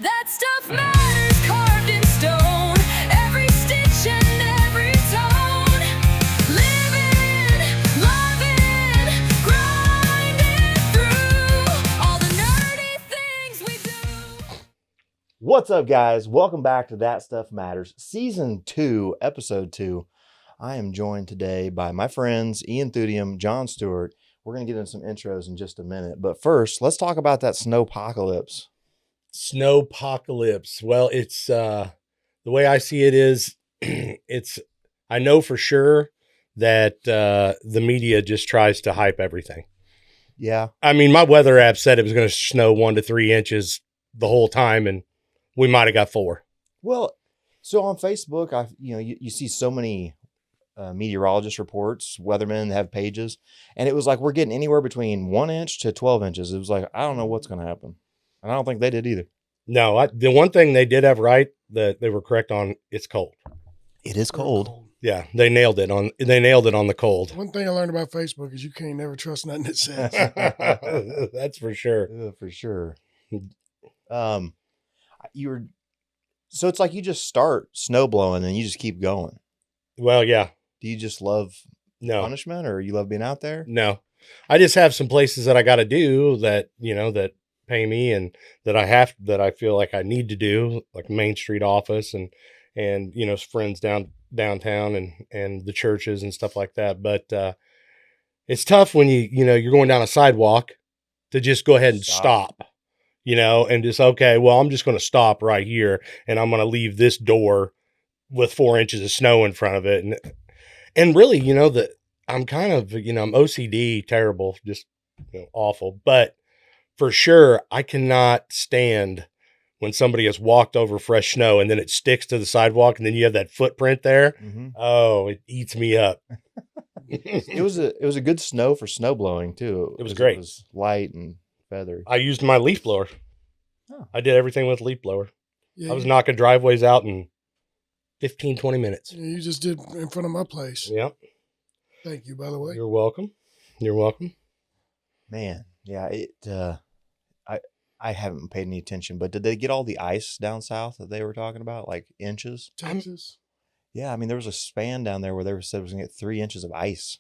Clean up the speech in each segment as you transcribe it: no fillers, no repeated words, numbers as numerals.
That stuff matters, carved in stone. Every stitch and every tone. Living, loving, grinding through all the nerdy things we do. What's up, guys? Welcome back to That Stuff Matters, Season 2, Episode 2. I am joined today by my friends, Ian Thudium, John Stuart. We're going to get into some intros in just a minute. But first, let's talk about that snowpocalypse. Snowpocalypse. Well, it's the way I see it is I know for sure that the media just tries to hype everything. Yeah. I mean, my weather app said it was going to snow 1 to 3 inches the whole time, and we might have got 4. Well, so on Facebook, you see so many meteorologist reports, weathermen have pages, and it was like we're getting anywhere between 1 inch to 12 inches. It was like, I don't know what's going to happen. And I don't think they did either. No, the one thing they did have right that they were correct on, it's cold. It is cold. Yeah, they nailed it on the cold. One thing I learned about Facebook is you can't never trust nothing it says. That's for sure. Yeah, for sure. So it's like you just start snow blowing and you just keep going. Well, yeah. Do you just love No. punishment, or you love being out there? No, I just have some places that I got to do that, that pay me and that I feel like I need to do, like Main Street office and friends downtown and the churches and stuff like that. But it's tough when you're going down a sidewalk to just go ahead and stop, and just, okay, well, I'm just going to stop right here and I'm going to leave this door with 4 inches of snow in front of it. And really, that I'm kind of, I'm OCD, terrible, just awful. But for sure, I cannot stand when somebody has walked over fresh snow and then it sticks to the sidewalk and then you have that footprint there. Mm-hmm. Oh, it eats me up. It was a good snow for snow blowing too. It was great. It was light and feathery. I used my leaf blower. Oh. I did everything with leaf blower. Yeah, I was knocking driveways out in 15, 20 minutes. Yeah, you just did in front of my place. Yep. Thank you, by the way. You're welcome. You're welcome. Man, yeah, I haven't paid any attention, but did they get all the ice down south that they were talking about, like inches? Texas. Yeah, I mean, there was a span down there where they said it was going to get 3 inches of ice.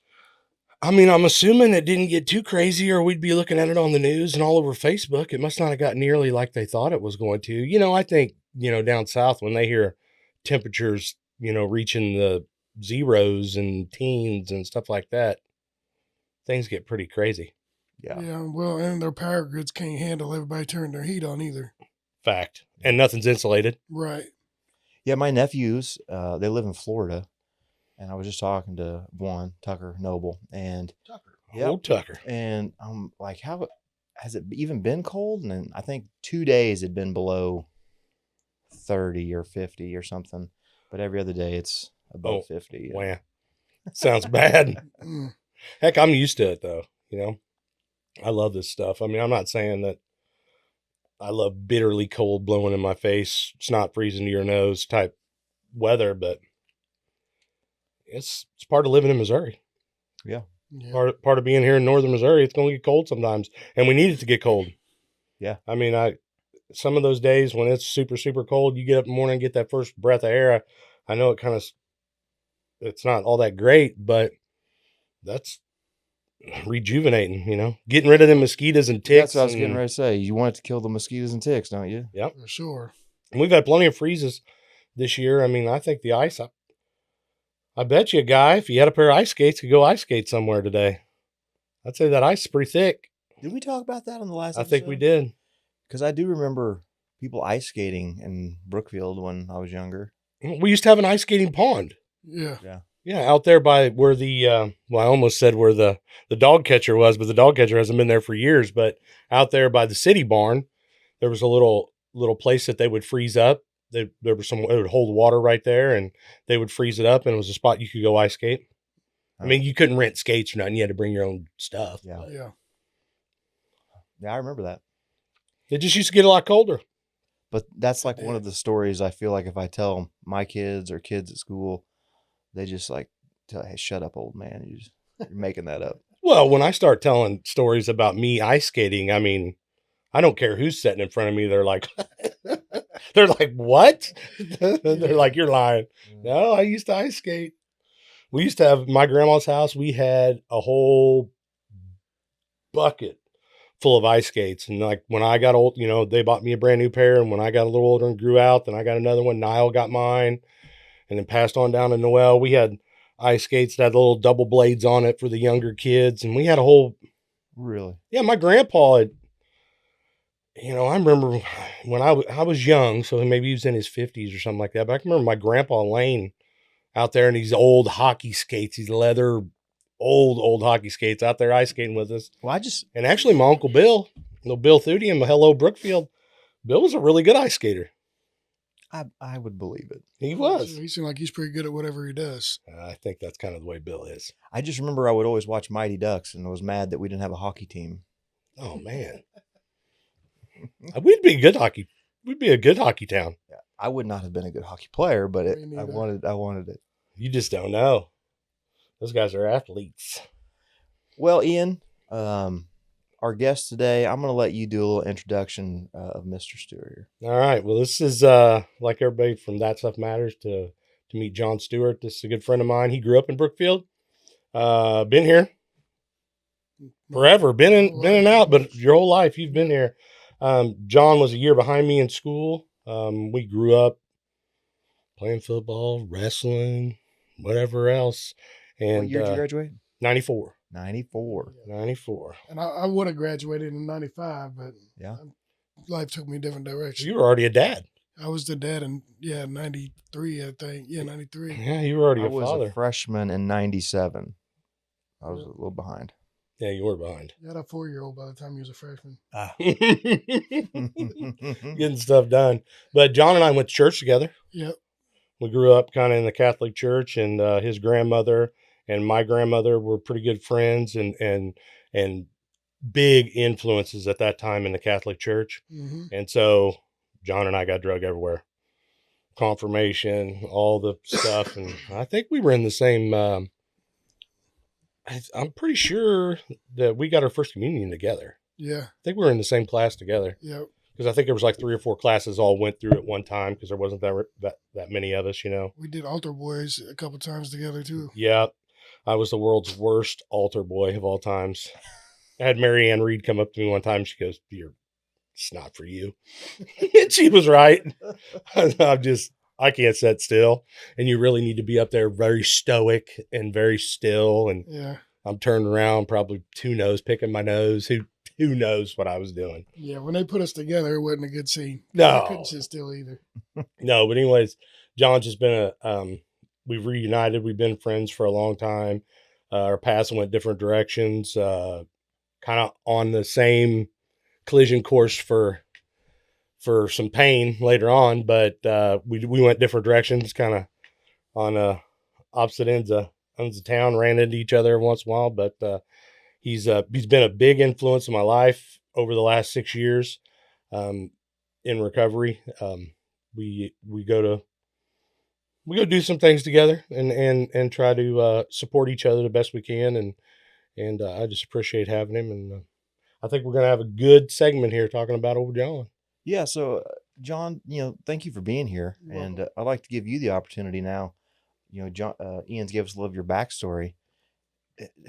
I mean, I'm assuming it didn't get too crazy or we'd be looking at it on the news and all over Facebook. It must not have got nearly like they thought it was going to. I think, down south when they hear temperatures, reaching the zeros and teens and stuff like that, things get pretty crazy. Yeah, well, and their power grids can't handle everybody turning their heat on either. Fact. And nothing's insulated. Right. Yeah, my nephews, they live in Florida, and I was just talking to one, Tucker Noble, and Tucker. And I'm like, how has it even been cold? And then I think 2 days had been below 30 or 50 or something, but every other day it's above 50. Wow. Sounds bad. Heck, I'm used to it though. I love this stuff. I mean, I'm not saying that I love bitterly cold blowing in my face, snot freezing to your nose type weather, but it's part of living in Missouri. Yeah. Part of being here in northern Missouri. It's going to get cold sometimes, and we need it to get cold. Yeah. I mean, some of those days when it's super, super cold, you get up in the morning and get that first breath of air. I know it's not all that great, but that's rejuvenating, getting rid of the mosquitoes and ticks. That's what I was getting ready to say. You want it to kill the mosquitoes and ticks, don't you? Yep. For sure. And we've had plenty of freezes this year. I mean, I think the ice, I bet you a guy, if he had a pair of ice skates, could go ice skate somewhere today. I'd say that ice is pretty thick. Did we talk about that on the last episode? I think we did. Because I do remember people ice skating in Brookfield when I was younger. We used to have an ice skating pond. Yeah. Yeah, out there by where I almost said where the dog catcher was, but the dog catcher hasn't been there for years. But out there by the city barn, there was a little place that they would freeze up. There was it would hold water right there, and they would freeze it up, and it was a spot you could go ice skate. I mean, you couldn't rent skates or nothing. You had to bring your own stuff. Yeah. Yeah, I remember that. It just used to get a lot colder. But that's like one of the stories I feel like if I tell my kids or kids at school, they just like, hey, shut up, old man. You're making that up. Well, when I start telling stories about me ice skating, I mean, I don't care who's sitting in front of me. They're like, They're like, what? They're like, you're lying. No, I used to ice skate. We used to have my grandma's house. We had a whole bucket full of ice skates. And like when I got old, they bought me a brand new pair. And when I got a little older and grew out, then I got another one. Niall got mine and then passed on down to Noel. We had ice skates that had little double blades on it for the younger kids. And we had a whole, Really? yeah, my grandpa had, I remember when I was young, so maybe he was in his 50s or something like that. But I can remember my grandpa Lane out there in these old hockey skates, these leather, old hockey skates out there ice skating with us. Well, And actually my Uncle Bill, Bill Thudium, hello Brookfield, Bill was a really good ice skater. I would believe it. He was. He seemed like he's pretty good at whatever he does. I think that's kind of the way Bill is. I just remember I would always watch Mighty Ducks and I was mad that we didn't have a hockey team. Oh man. We'd be a good hockey town. Yeah, I would not have been a good hockey player, but Me I neither. wanted it. You just don't know. Those guys are athletes. Well, Ian, our guest today, I'm going to let you do a little introduction of Mr. Stuart here. All right. Well, this is like everybody from That Stuff Matters to meet John Stewart. This is a good friend of mine. He grew up in Brookfield. Been here forever. Been in and out, but your whole life you've been here. John was a year behind me in school. We grew up playing football, wrestling, whatever else. And What year did you graduate? 94. 94. 94. And I would have graduated in 95, but Yeah. life took me a different direction. You were already a dad. I was the dad in 93, I think. Yeah, 93. Yeah, you were already I a was father. a freshman in 97. I was a little behind. Yeah, you were behind. You had a 4-year-old by the time you was a freshman. Getting stuff done. But John and I went to church together. Yep. We grew up kind of in the Catholic Church, and his grandmother and my grandmother were pretty good friends and big influences at that time in the Catholic Church. Mm-hmm. And so John and I got drug everywhere. Confirmation, all the stuff. And I think we were in the same, I'm pretty sure that we got our first communion together. Yeah. I think we were in the same class together. Yep. Because I think there was like 3 or 4 classes all went through at one time because there wasn't that many of us, We did altar boys a couple times together too. Yeah, I was the world's worst altar boy of all times. I had Mary Ann Reed come up to me one time. She goes, it's not for you. And she was right. I can't sit still. And you really need to be up there very stoic and very still. And Yeah. I'm turned around, probably picking my nose. Who knows what I was doing? Yeah. When they put us together, it wasn't a good scene. No. I couldn't sit still either. No, but anyways, John's just been we've reunited. We've been friends for a long time. Our paths went different directions, kind of on the same collision course for some pain later on, but we went different directions, kind of on opposite ends of town, ran into each other every once in a while, but he's been a big influence in my life over the last 6 years in recovery. We go do some things together and try to support each other the best we can. And I just appreciate having him. And I think we're going to have a good segment here talking about old John. Yeah. So, John, thank you for being here. You're And I'd like to give you the opportunity now. John, Ian's gave us a little of your backstory.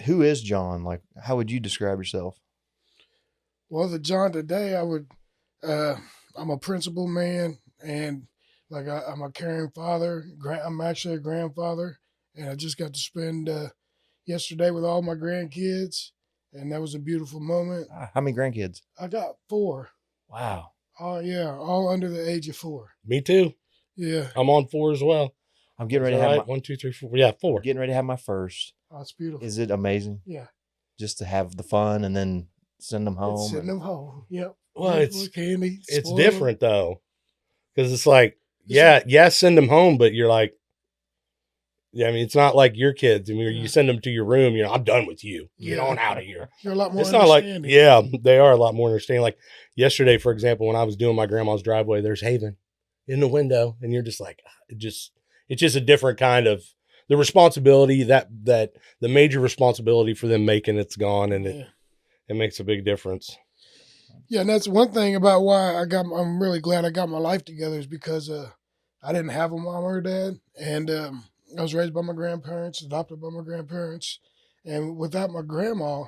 Who is John? Like, how would you describe yourself? Well, the John today, I'm a principal man, and like I'm a caring father. I'm actually a grandfather, and I just got to spend yesterday with all my grandkids, and that was a beautiful moment. How many grandkids? I got 4. Wow. Oh yeah, all under the age of 4. Me too. Yeah, I'm on 4 as well. I'm getting ready Is to that have right? 1, 2, 3, 4. Yeah, 4. getting ready to have my first. oh, it's beautiful. Is it amazing? Yeah, Just to have the fun and then send them home. sending and- them home. Yep. Well, Beautiful candy. It's spoiled. different though, because it's like, yeah, send them home, but you're like, yeah, I mean, it's not like your kids. I mean, you send them to your room, I'm done with you. Get Yeah. on out of here. You're a lot more. It's not like, understanding. yeah, they are a lot more understanding. Like yesterday, for example, when I was doing my grandma's driveway, there's Haven in the window, and you're just like, it's just a different kind of the responsibility that the major responsibility for them making it's gone, and Yeah. it makes a big difference. Yeah, and that's one thing about why I'm really glad I got my life together is because I didn't have a mom or a dad, and I was raised by my grandparents, adopted by my grandparents, and without my grandma,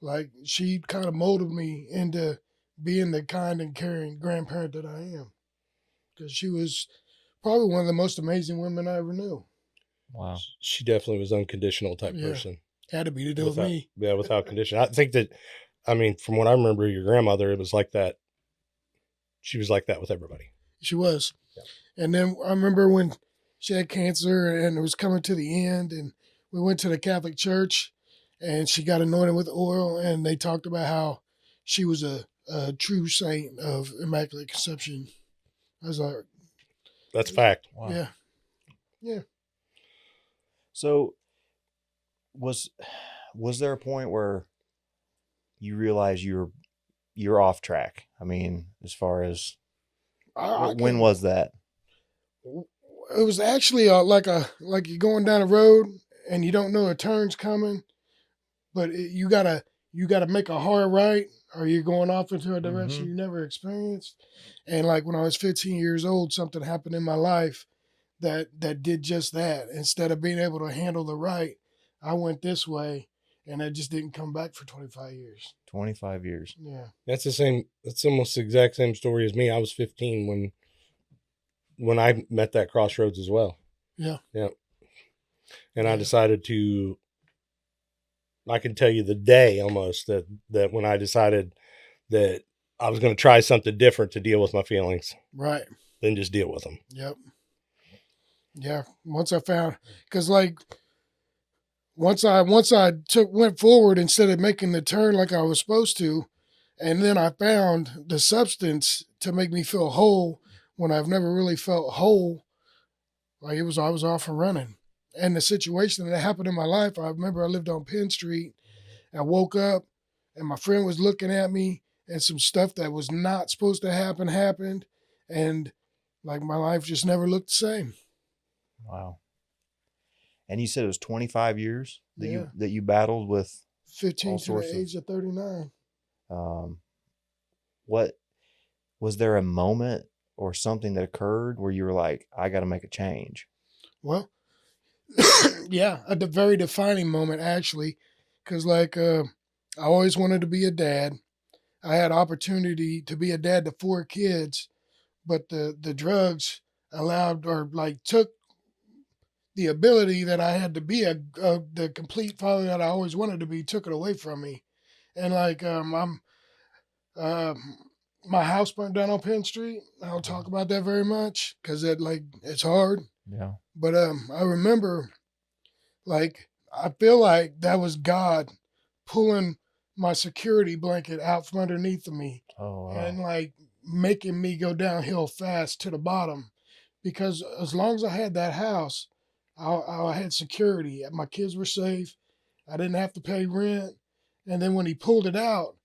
like she kind of molded me into being the kind and caring grandparent that I am, because she was probably one of the most amazing women I ever knew. Wow. She definitely was unconditional type Yeah. person. Had to be to do with Without, me. yeah, without condition. I think that, I mean, from what I remember, your grandmother, it was like that. She was like that with everybody. She was. Yeah. And then I remember when she had cancer and it was coming to the end, and we went to the Catholic Church and she got anointed with oil, and they talked about how she was a true saint of Immaculate Conception. I was like, That's fact. Wow. yeah. Yeah. So was there a point where you realized you're off track? I mean, as far as when was that? It was actually like you're going down a road and you don't know a turn's coming, but you gotta make a hard right, or you're going off into a direction Mhm. you never experienced. And like when I was 15 years old, something happened in my life that did just that. Instead of being able to handle the right, I went this way, and I just didn't come back for 25 years. 25 years. Yeah. That's the same. That's almost the exact same story as me. I was 15 when I met that crossroads as well. Yeah. Yeah. And I Yeah. decided to, I can tell you the day almost that when I decided that I was going to try something different to deal with my feelings Right. than just deal with them. Yep. Yeah. Once I found, because like once I went forward instead of making the turn like I was supposed to, and then I found the substance to make me feel whole when I've never really felt whole. Like I was off and running. And the situation that happened in my life, I remember I lived on Penn Street. I woke up and my friend was looking at me, and some stuff that was not supposed to happen happened. And like my life just never looked the same. Wow. And you said it was 25 years that Yeah. you battled with 15 all to sorts the of age of 39. What was there a moment or something that occurred where you were like, I got to make a change? Well, yeah, a very defining moment actually, because like I always wanted to be a dad. I had opportunity to be a dad to 4 kids, but the drugs allowed or like took the ability that I had to be the complete father that I always wanted to be, took it away from me. And like um, my house burnt down on Penn Street. I don't talk about that very much because it's hard. Yeah. But I remember, like, I feel like that was God pulling my security blanket out from underneath of me Oh, wow. and like making me go downhill fast to the bottom. Because as long as I had that house, I had security. My kids were safe. I didn't have to pay rent. And then when he pulled it out,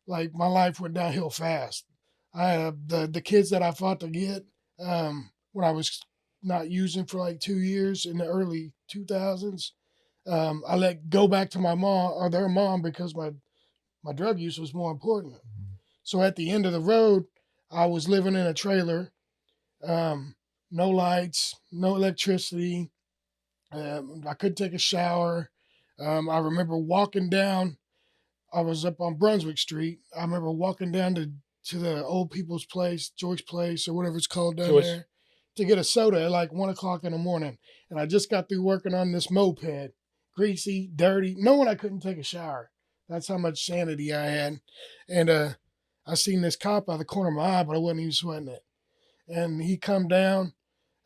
like my life went downhill fast. I had the kids that I fought to get when I was not using for like 2 years in the early 2000s. I let go back to my mom or their mom because my drug use was more important. So at the end of the road, I was living in a trailer, no lights, no electricity. I couldn't take a shower. I remember walking down. I was up on Brunswick Street. I remember walking down to the old people's place, Joyce Place, or whatever it's called down Joyce. there, to get a soda at like 1 o'clock in the morning. And I just got through working on this moped, greasy, dirty, knowing I couldn't take a shower. That's how much sanity I had. And I seen this cop out of the corner of my eye, but I wasn't even sweating it. And he come down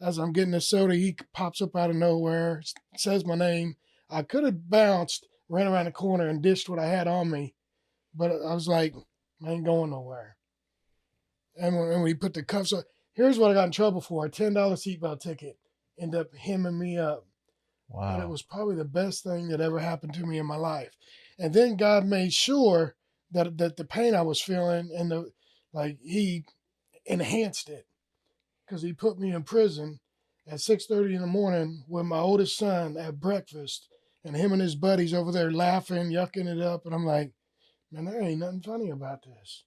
as I'm getting the soda. He pops up out of nowhere, says my name. I could have bounced, ran around the corner, and dished what I had on me, but I was like, I ain't going nowhere. And when he put the cuffs on, here's what I got in trouble for: a $10 seatbelt ticket. Ended up hemming me up. Wow. And it was probably the best thing that ever happened to me in my life. And then God made sure that the pain I was feeling and he enhanced it, because he put me in prison at 6:30 in the morning with my oldest son at breakfast, and him and his buddies over there laughing, yucking it up, and I'm like, man, there ain't nothing funny about this.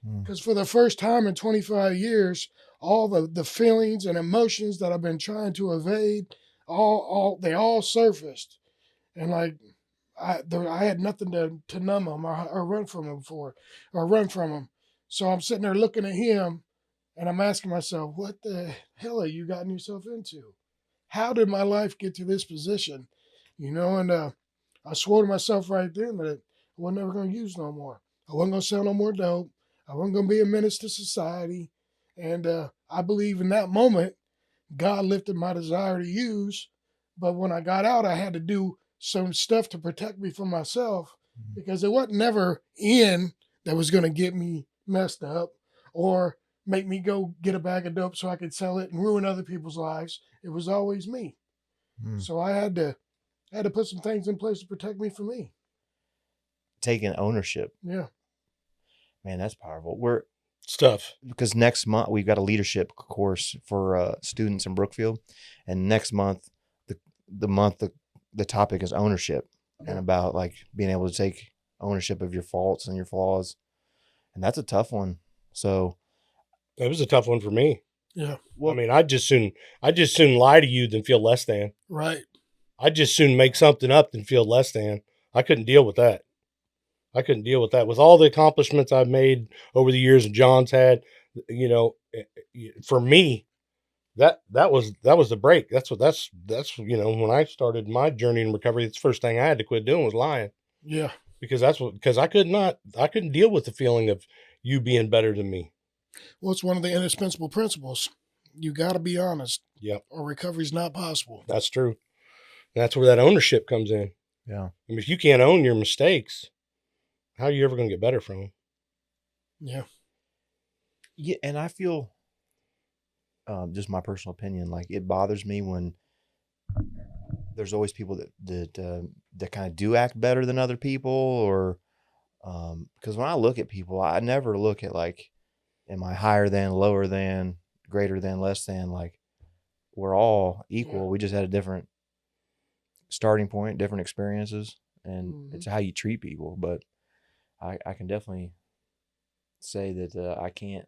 Mm. Because for the first time in 25 years, all the feelings and emotions that I've been trying to evade, they all surfaced. And like, I had nothing to numb them or run from them or run from them. So I'm sitting there looking at him and I'm asking myself, what the hell have you gotten yourself into? How did my life get to this position? And I swore to myself right then that I was never going to use no more. I wasn't going to sell no more dope. I wasn't going to be a menace to society. And I believe in that moment, God lifted my desire to use. But when I got out, I had to do some stuff to protect me from myself because it wasn't never in that was going to get me messed up or make me go get a bag of dope so I could sell it and ruin other people's lives. It was always me. Mm. So I had to put some things in place to protect me from me. Taking ownership, Yeah. man, that's powerful. Stuff. Because next month we've got a leadership course for students in Brookfield, and next month the topic is ownership and about like being able to take ownership of your faults and your flaws, and that's a tough one. So It was a tough one for me. Yeah. well, I mean, I'd just soon lie to you than feel less than. Right. I'd just soon make something up than feel less than. I couldn't deal with that. With all the accomplishments I've made over the years and John's had, for me, that was the break. That's when I started my journey in recovery, it's the first thing I had to quit doing was lying. Yeah. Because I couldn't deal with the feeling of you being better than me. Well, it's one of the indispensable principles. You got to be honest. Yep. Or recovery's not possible. That's true. That's where that ownership comes in. yeah. I mean, if you can't own your mistakes, how are you ever going to get better from them? Yeah. Yeah, and I feel, just my personal opinion, like it bothers me when there's always people that kind of do act better than other people, or because when I look at people, I never look at like, am I higher than, lower than, greater than, less than? Like we're all equal. Yeah. We just had a different starting point, different experiences, and Mhm. it's how you treat people. But I can definitely say that I can't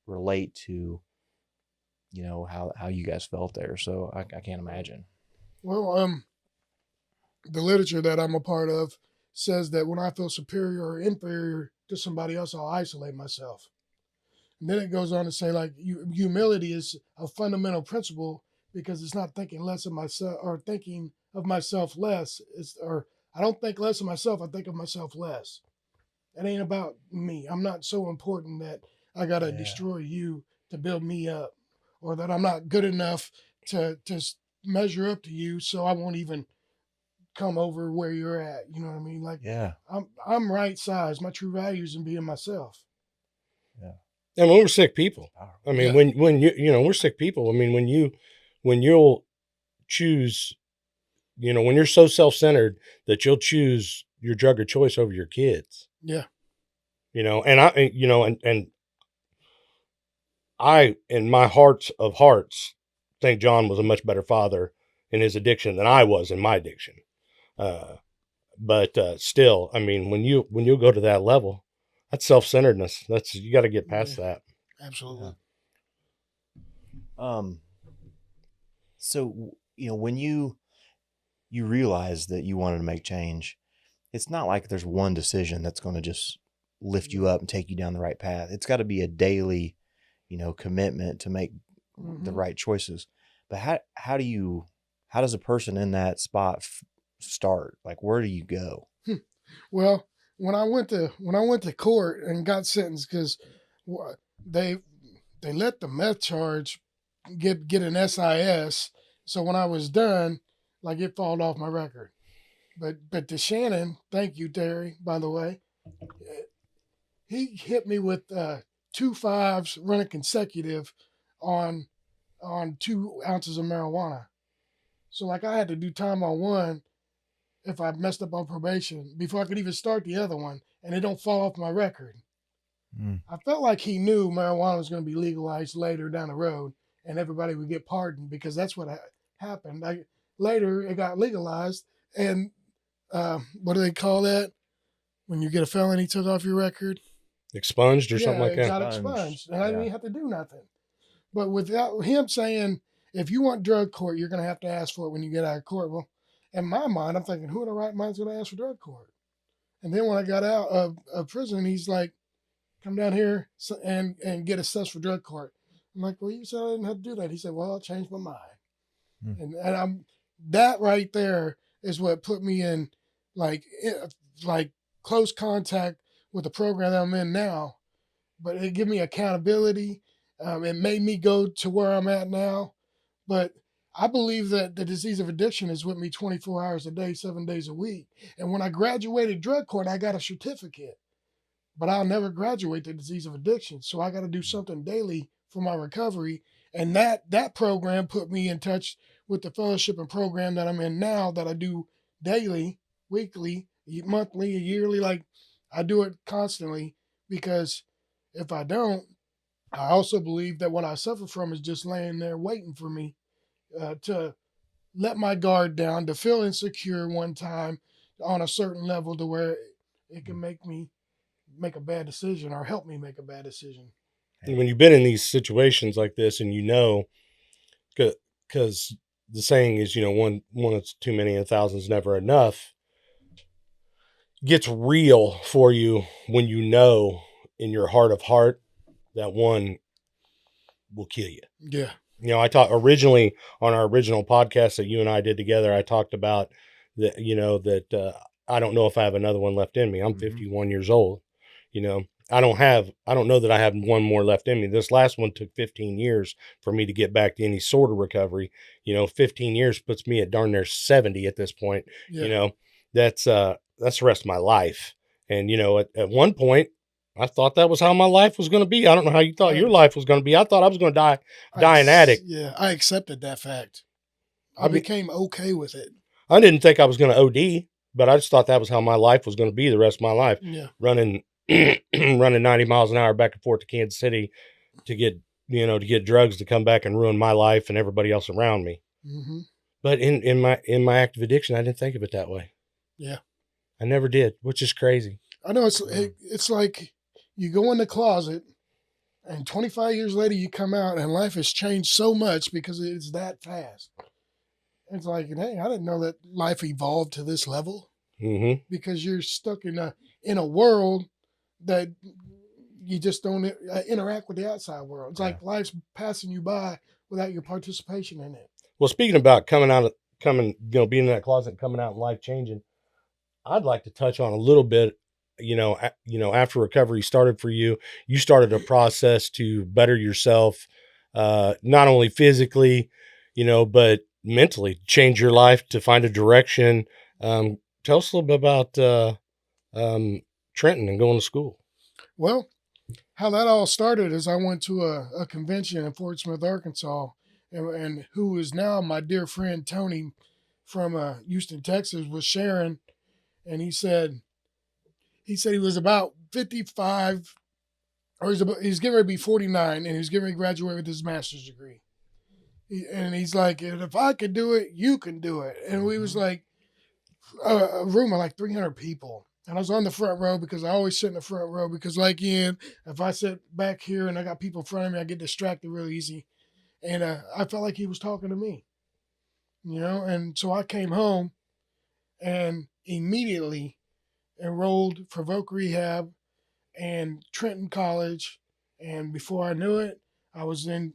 relate to how you guys felt there, so I can't imagine. Well, the literature that I'm a part of says that when I feel superior or inferior to somebody else, I'll isolate myself. And then it goes on to say, like, humility is a fundamental principle because it's not thinking less of myself or thinking of myself less. I don't think less of myself. I think of myself less. It ain't about me. I'm not so important that I got to Yeah. destroy you to build me up, or that I'm not good enough to measure up to you, so I won't even come over where you're at. You know what I mean? Like, Yeah. I'm right size. My true value is in being myself. And we're sick people. Powerful. I mean, Yeah. when we're sick people. I mean, when you'll choose, when you're so self-centered that you'll choose your drug of choice over your kids, Yeah. and I, in my heart of hearts, think John was a much better father in his addiction than I was in my addiction. But still, I mean, when you go to that level, that's self-centeredness. You got to get past that. Absolutely. So when you realize that you wanted to make change, it's not like there's one decision that's going to just lift you up and take you down the right path. It's got to be a daily commitment to make the Mhm. right choices. But how does a person in that spot start? Like, where do you go? Well, when I went to court and got sentenced, because they let the meth charge get an SIS, so when I was done, like it fall off my record. But to Shannon, thank you, Terry, by the way, he hit me with 2 5s running consecutive on 2 ounces of marijuana. So like I had to do time on one if I messed up on probation before I could even start the other one, and it don't fall off my record. Mm. I felt like he knew marijuana was going to be legalized later down the road, and everybody would get pardoned because that's what happened. Later, it got legalized, and what do they call that when you get a felony took off your record? expunged or something like that. got Expunged. expunged, and I didn't Yeah. even have to do nothing. But without him saying, if you want drug court, you're going to have to ask for it when you get out of court. Well, in my mind, I'm thinking, who in the right mind is going to ask for drug court? And then when I got out of prison, he's like, come down here and get assessed for drug court. I'm like, well, you said I didn't have to do that. He said, well, I changed my mind. And I'm that right there is what put me in like close contact with the program that I'm in now. But it gave me accountability. It made me go to where I'm at now. But I believe that the disease of addiction is with me 24 hours a day, 7 days a week. And when I graduated drug court, I got a certificate. But I'll never graduate the disease of addiction. So I got to do something daily for my recovery. And that program put me in touch with the fellowship and program that I'm in now, that I do daily, weekly, monthly, yearly. Like, I do it constantly, because if I don't, I also believe that what I suffer from is just laying there waiting for me to let my guard down, to feel insecure one time on a certain level, to where it can make me make a bad decision or help me make a bad decision. And when you've been in these situations like this, and because the saying is, one is too many and 1,000's never enough, gets real for you when you know in your heart of heart that one will kill you. Yeah. I talked originally on our original podcast that you and I did together. I talked about that, that I don't know if I have another one left in me. I'm 51 years old. I don't know that I have one more left in me. This last one took 15 years for me to get back to any sort of recovery. 15 years puts me at darn near 70 at this point. Yeah. That's the rest of my life. And, at one point, I thought that was how my life was going to be. I don't know how you thought your life was going to be. I thought I was going to die an addict. Yeah, I accepted that fact. I became okay with it. I didn't think I was going to OD, but I just thought that was how my life was going to be the rest of my life. Yeah. Running 90 miles an hour back and forth to Kansas City to get drugs to come back and ruin my life and everybody else around me. Mm-hmm. But in my active addiction, I didn't think of it that way. Yeah. I never did, which is crazy. I know it's like you go in the closet and 25 years later you come out and life has changed so much because it's that fast. It's like, hey, I didn't know that life evolved to this level, because you're stuck in a world that you just don't interact with the outside world. It's like life's passing you by without your participation in it. Well, speaking about being in that closet and coming out and life changing, I'd like to touch on a little bit, after recovery started for you, you started a process to better yourself, not only physically, but mentally, change your life to find a direction. Tell us a little bit about Trenton and going to school. Well, how that all started is I went to a convention in Fort Smith, Arkansas, and who is now my dear friend Tony from Houston, Texas, was sharing, and he said he was about 55, or he's getting ready to be 49, and he was getting ready to graduate with his master's degree. And he's like, if I could do it, you can do it. And we was like a room of like 300 people. And I was on the front row because I always sit in the front row, because like Ian, if I sit back here and I got people in front of me, I get distracted real easy. And I felt like he was talking to me, and so I came home and immediately enrolled for Voc Rehab and Trenton College. And before I knew it, I was in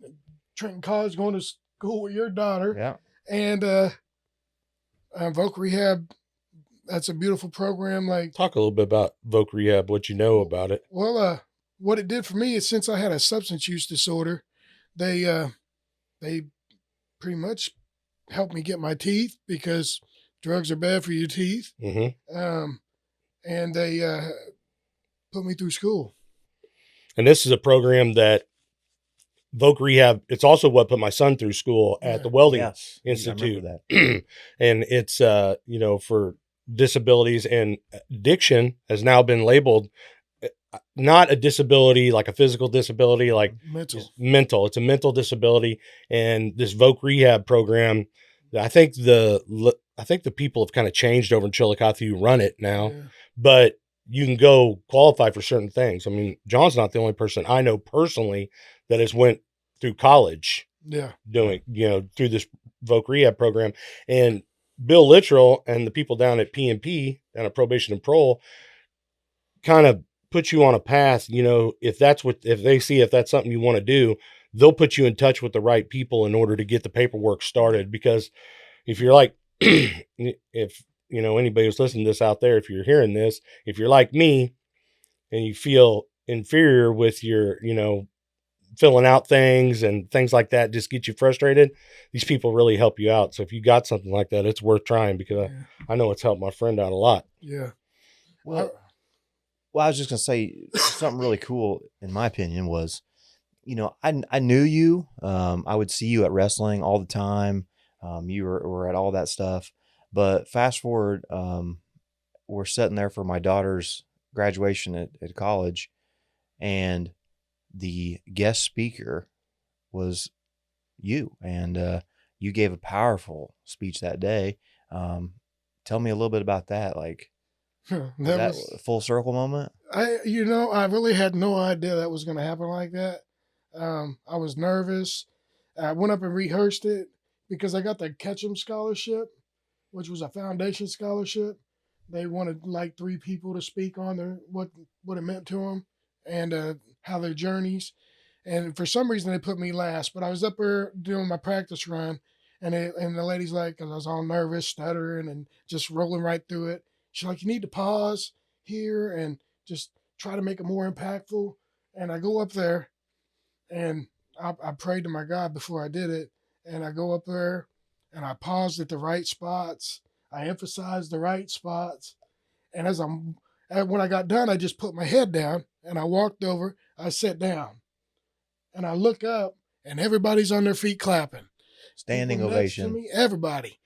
Trenton College going to school with your daughter. Yeah. And Voc Rehab, that's a beautiful program. Like, talk a little bit about Voc Rehab, what you know about it. Well, what it did for me is, since I had a substance use disorder, they pretty much helped me get my teeth, because drugs are bad for your teeth. And they put me through school. And this is a program that Voc Rehab, it's also what put my son through school at the Welding Institute. And it's, for disabilities, and addiction has now been labeled not a disability like a physical disability, like mental. It's a mental disability. And this Voc Rehab program, I think the people have kind of changed over in Chillicothe who run it now, but you can go qualify for certain things. I mean, John's not the only person I know personally that has went through college Yeah. doing, through this voc rehab program. And Bill Littrell and the people down at P&P, down at Probation and Parole, kind of put you on a path. If they see if that's something you want to do, they'll put you in touch with the right people in order to get the paperwork started. Because if you're like, if anybody who's listening to this out there, if you're hearing this, if you're like me and you feel inferior with your, filling out things and things like that, just get you frustrated, these people really help you out. So if you got something like that, it's worth trying, because I know it's helped my friend out a lot. Yeah. Well, I was just gonna say something really cool, in my opinion, was, I knew you. I would see you at wrestling all the time. You were at all that stuff. But fast forward, we're sitting there for my daughter's graduation at college, and the guest speaker was you, and you gave a powerful speech that day. Tell me a little bit about that. Like, that that was a full circle moment? I really had no idea that was going to happen like that. I was nervous. I went up and rehearsed it because I got the Ketchum Scholarship, which was a foundation scholarship. They wanted like 3 people to speak on what it meant to them and how their journeys. And for some reason they put me last, but I was up there doing my practice run, and the lady's like, because I was all nervous, stuttering, and just rolling right through it. She's like, you need to pause here and just try to make it more impactful. And I go up there, and I prayed to my God before I did it, and I go up there, and I paused at the right spots. I emphasized the right spots, and when I got done, I just put my head down and I walked over. I sat down, and I look up, and everybody's on their feet clapping. Standing People next to ovation. me, everybody.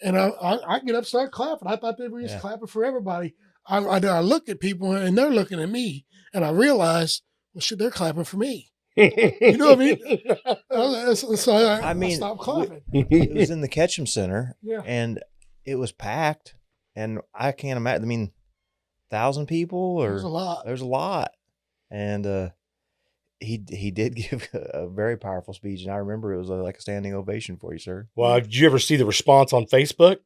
And I get up, start clapping. I thought they were just clapping for everybody. I look at people, and they're looking at me, and I realized, well, shit, they're clapping for me. You know what I mean? So I stopped clapping. It was in the Ketchum Center, Yeah. and it was packed, and I can't imagine. I mean, 1,000 people, or There's a lot. There's a lot, and he did give a very powerful speech, and I remember it was like a standing ovation for you, sir. Well, did you ever see the response on Facebook?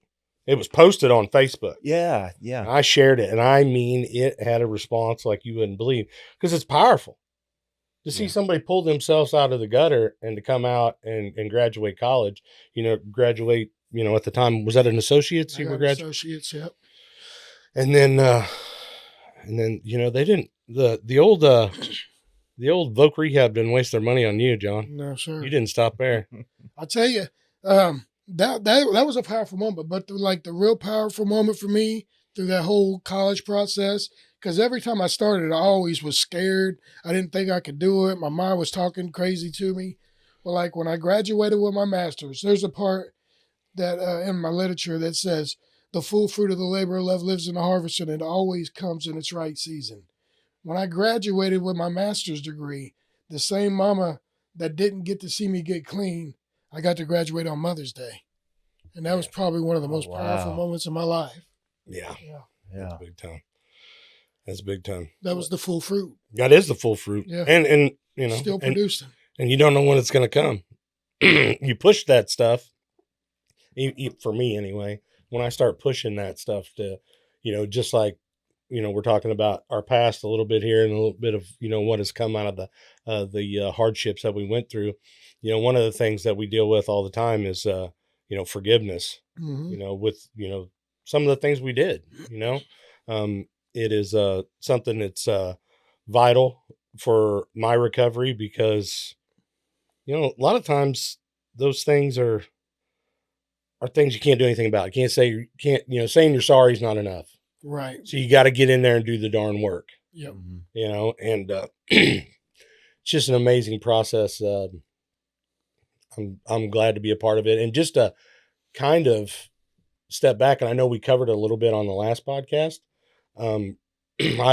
It was posted on Facebook. Yeah. I shared it, and I mean, it had a response like you wouldn't believe, because it's powerful to see somebody pull themselves out of the gutter and to come out and graduate college. Graduate. At the time, was that an associate's? You were graduating? Associates, yep. And then they didn't the old voc rehab didn't waste their money on you, John. No, sir. You didn't stop there. I'll tell you, that was a powerful moment, but the real powerful moment for me through that whole college process, because every time I started, I always was scared. I didn't think I could do it. My mind was talking crazy to me. But like when I graduated with my master's, there's a part that in my literature that says, the full fruit of the labor of love lives in the harvest, and it always comes in its right season. When I graduated with my master's degree, the same mama that didn't get to see me get clean, I got to graduate on Mother's Day. And that was probably one of the most powerful moments of my life. Yeah. Yeah. That's big time. That's big time. That was the full fruit. That is the full fruit. Yeah. And still producing. And you don't know when it's going to come. You push that stuff. For me anyway, when I start pushing that stuff to, just like, we're talking about our past a little bit here, and a little bit of, what has come out of the hardships that we went through. One of the things that we deal with all the time is, forgiveness, Mm-hmm. with, some of the things we did, it is something that's vital for my recovery, because, a lot of times those things are things you can't do anything about. Saying you're sorry is not enough. Right. So you got to get in there and do the darn work. Yep. And it's just an amazing process. I'm glad to be a part of it, and just to kind of step back. And I know we covered it a little bit on the last podcast. I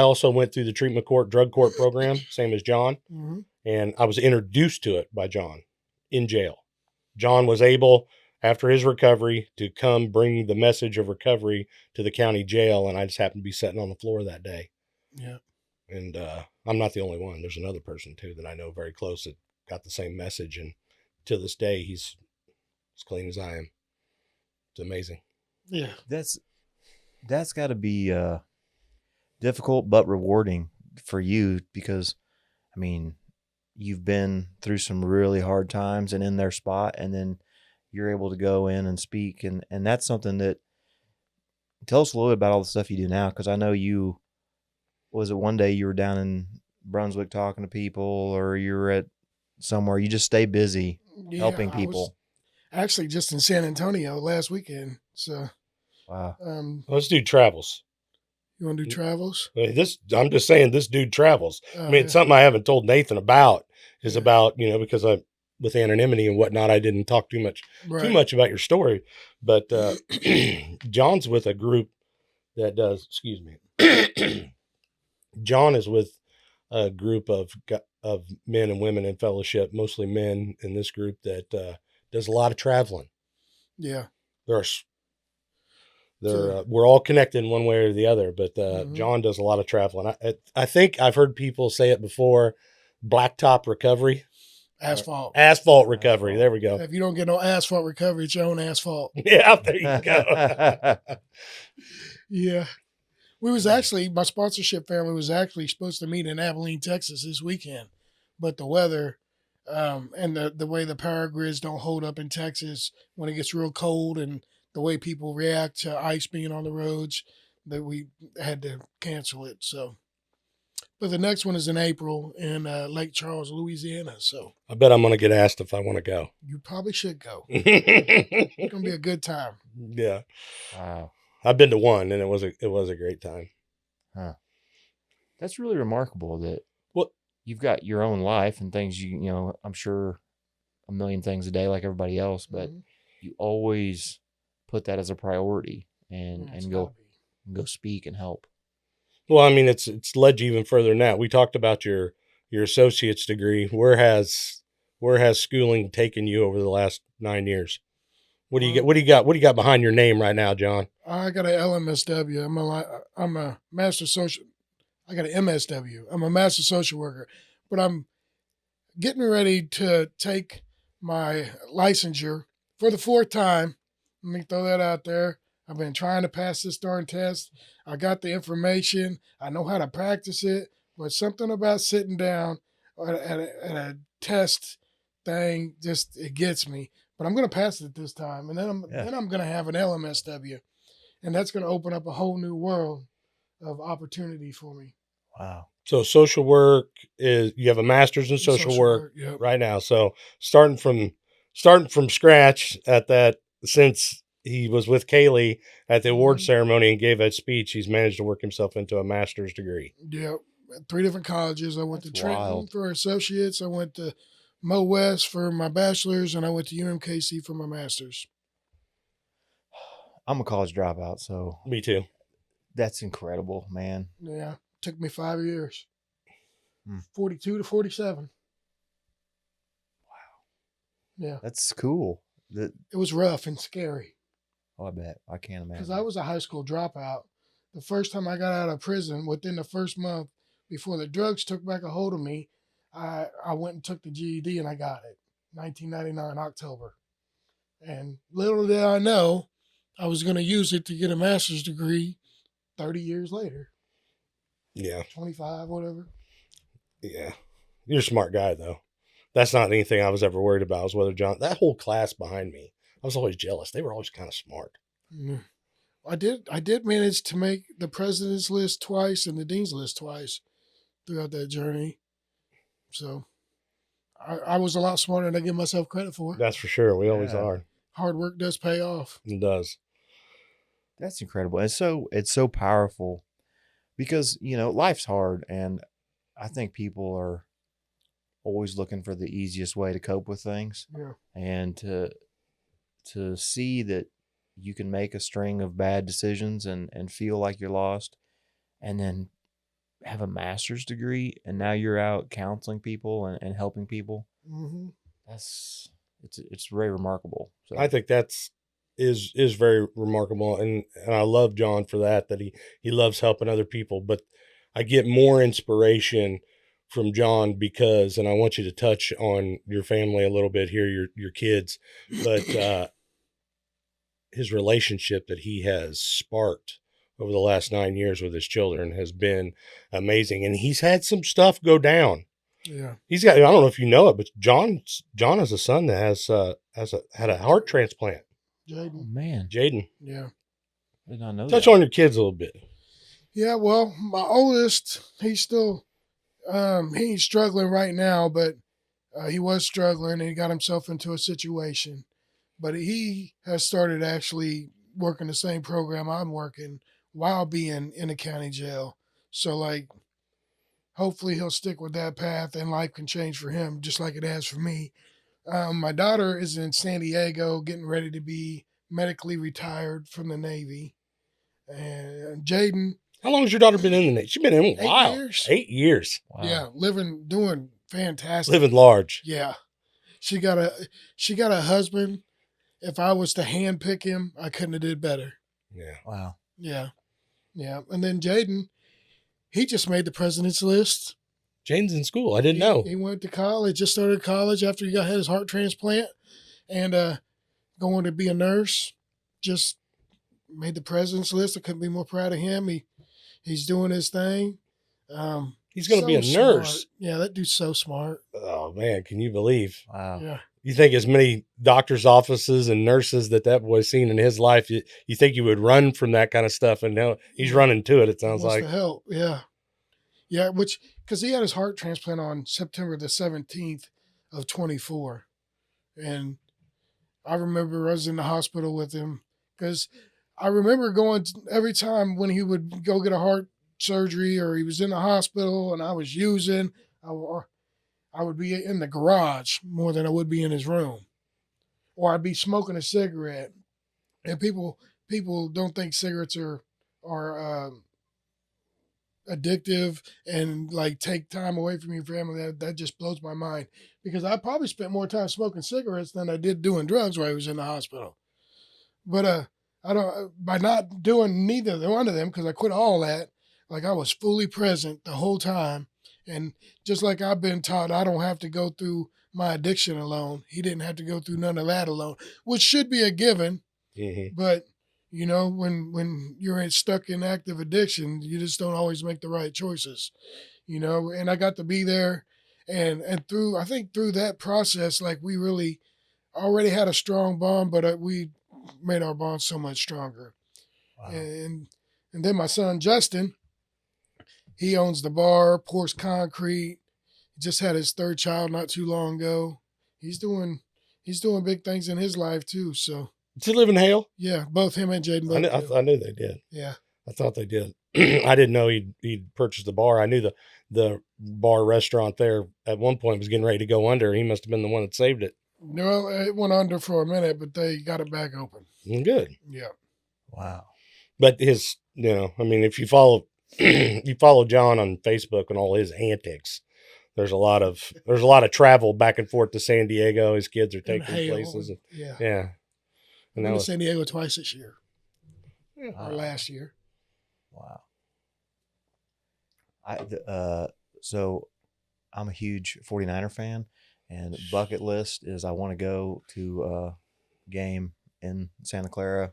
also went through the treatment court, drug court program, same as John. Mm-hmm. And I was introduced to it by John in jail. John was able, after his recovery, to come bring the message of recovery to the county jail. And I just happened to be sitting on the floor that day. Yeah. And I'm not the only one. There's another person too that I know very close that got the same message, and to this day he's as clean as I am. It's amazing. Yeah. That's got to be difficult but rewarding for you because, I mean, you've been through some really hard times and in their spot, and then you're able to go in and speak, and that's something that. Tell us a little bit about all the stuff you do now, because I know you. Was it one day you were down in Brunswick talking to people, or you were at somewhere? You just stay busy Yeah. helping I was people. actually just in San Antonio last weekend. So, Wow. This dude travels. you want to do travels? I'm just saying this dude travels. I mean, Yeah. it's something I haven't told Nathan about is Yeah. about, because with anonymity and whatnot, I didn't talk too much about your story, but John's with a group that does, excuse me. John is with a group of men and women in fellowship, mostly men in this group that does a lot of traveling. Yeah. We're all connected in one way or the other, but John does a lot of traveling. I think I've heard people say it before, blacktop recovery. Asphalt recovery. There we go. If you don't get no asphalt recovery, it's your own asphalt. Yeah, there you go. Yeah. We was actually, my sponsorship family was actually supposed to meet in Abilene, Texas this weekend, but the weather and the way the power grids don't hold up in Texas when it gets real cold, and the way people react to ice being on the roads, that we had to cancel it. So, but the next one is in April in Lake Charles, Louisiana. So I bet I'm going to get asked if I want to go. you probably should go. It's gonna be a good time. Yeah. Wow. I've been to one, and it was a great time. Huh. That's really remarkable that Well, you've got your own life and things I'm sure a million things a day like everybody else, but you always put that as a priority and go speak and help. well, I mean, it's led you even further than that. We talked about your associate's degree. Where has schooling taken you over the last 9 years? What do you get? What do you got behind your name right now, John? I got an LMSW. I'm a master social. I got an MSW. I'm a master social worker, but I'm getting ready to take my licensure for the 4th time. Let me throw that out there. I've been trying to pass this darn test. I got the information. I know how to practice it, but something about sitting down at a test thing just it gets me. But I'm going to pass it this time, and then I'm going to have an LMSW, and that's going to open up a whole new world of opportunity for me. Wow. So social work is, you have a master's in social work yep. right now. So starting from scratch at that, since he was with Kaylee at the award ceremony and gave that speech, he's managed to work himself into a master's degree. Yep. 3 different colleges. I went That's to Trenton wild. for associates. I went to Mo West for my bachelor's, and I went to UMKC for my master's. I'm a college dropout, so Me too. that's incredible, man. Yeah. Took me 5 years. Hmm. 42 to 47. Wow. Yeah. That's cool. It was rough and scary. I bet. I can't imagine. Because I was a high school dropout. The first time I got out of prison, within the first month, before the drugs took back a hold of me, I went and took the GED and I got it. 1999, October. And little did I know, I was going to use it to get a master's degree 30 years later. Yeah. 25, whatever. Yeah. You're a smart guy, though. That's not anything I was ever worried about, was whether John, that whole class behind me, I was always jealous. They were always kind of smart. Mm. I did manage to make the president's list twice and the dean's list twice throughout that journey. So I was a lot smarter than I give myself credit for. That's for sure. We always are. Hard work does pay off. It does. That's incredible. It's so powerful because, life's hard, and I think people are always looking for the easiest way to cope with things. Yeah. And to see that you can make a string of bad decisions and feel like you're lost, and then have a master's degree, and now you're out counseling people and helping people. Mm-hmm. It's very remarkable. So I think is very remarkable, and I love John for that he loves helping other people. But I get more inspiration from John because, and I want you to touch on your family a little bit here, your kids, but his relationship that he has sparked over the last 9 years with his children has been amazing. And he's had some stuff go down. Yeah. He's got, I don't know if you know it, but John has a son that had a heart transplant. Oh, Jaden. man. Jaden, Yeah. I did not know touch that. on your kids a little bit. Yeah. Well, my oldest, he's still, he's struggling right now, but he was struggling and he got himself into a situation. But he has started actually working the same program I'm working while being in the county jail. So, like, hopefully he'll stick with that path and life can change for him just like it has for me. My daughter is in San Diego getting ready to be medically retired from the Navy. And Jaden, How long has your daughter been in the Navy? She's been in a 8 while. years. 8 years. Wow. Yeah, doing fantastic. Living large. Yeah. She got a husband. If I was to handpick him, I couldn't have did better. Yeah. Wow. Yeah. Yeah. And then Jaden, he just made the president's list. Jaden's in school. I didn't know. He went to college, just started college after had his heart transplant and going to be a nurse. Just made the president's list. I couldn't be more proud of him. He's doing his thing. He's going to be a smart. nurse. Yeah, that dude's so smart. Oh, man. Can you believe? Wow. Yeah. You think as many doctors' offices and nurses that boy's seen in his life, you think you would run from that kind of stuff, and now he's running to it. It sounds Wants like. to help. Yeah. Yeah, because he had his heart transplant on September the 17th of 24. And I remember I was in the hospital with him because I remember going every time when he would go get a heart surgery or he was in the hospital and I was using, I would be in the garage more than I would be in his room. Or I'd be smoking a cigarette. And people don't think cigarettes are addictive and like take time away from your family. That just blows my mind because I probably spent more time smoking cigarettes than I did doing drugs while I was in the hospital. But I don't, by not doing neither one of them, because I quit all that, like I was fully present the whole time. And just like I've been taught, I don't have to go through my addiction alone. He didn't have to go through none of that alone, which should be a given. Mm-hmm. But you know, when you're stuck in active addiction, you just don't always make the right choices. You know, and I got to be there, and through I think through that process, like we really already had a strong bond, but we made our bond so much stronger. Wow. And then my son Justin, he owns the bar, pours concrete. He just had his third child not too long ago. He's doing big things in his life too. So Does he live in Hale? yeah, both him and Jaden. I knew they did. Yeah. I thought they did. I didn't know he'd purchased the bar. I knew the bar restaurant there at one point was getting ready to go under. He must have been the one that saved it. No, it went under for a minute, but they got it back open. Good. Yeah. Wow. But his, I mean, if you follow you follow John on Facebook and all his antics, there's a lot of travel back and forth to San Diego. His kids are And taking Hale, places. yeah. Yeah. I've And been that to was, San Diego twice this year, Wow. or last year. Wow. So I'm a huge 49er fan, and bucket list is I want to go to a game in Santa Clara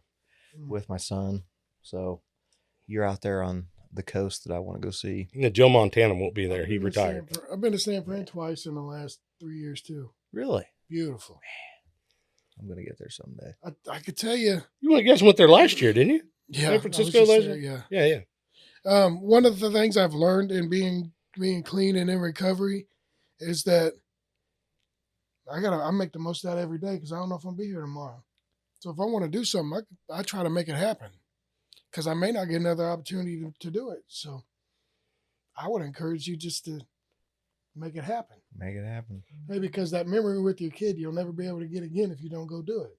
with my son. So you're out there on the coast that I want to go see. Joe Montana won't be there. He I've been to retired. I've been to San Fran twice in the last 3 years too. Really? Beautiful. I'm going to get there someday. I could tell you. You guys went there last year, didn't you? Yeah. San I was Francisco just last there, year? yeah. Yeah. One of the things I've learned in being clean and in recovery is that I make the most out of every day because I don't know if I'll be here tomorrow. So if I want to do something, I try to make it happen because I may not get another opportunity to do it. So I would encourage you just to make it happen. Make it happen. Maybe because that memory with your kid, you'll never be able to get again if you don't go do it.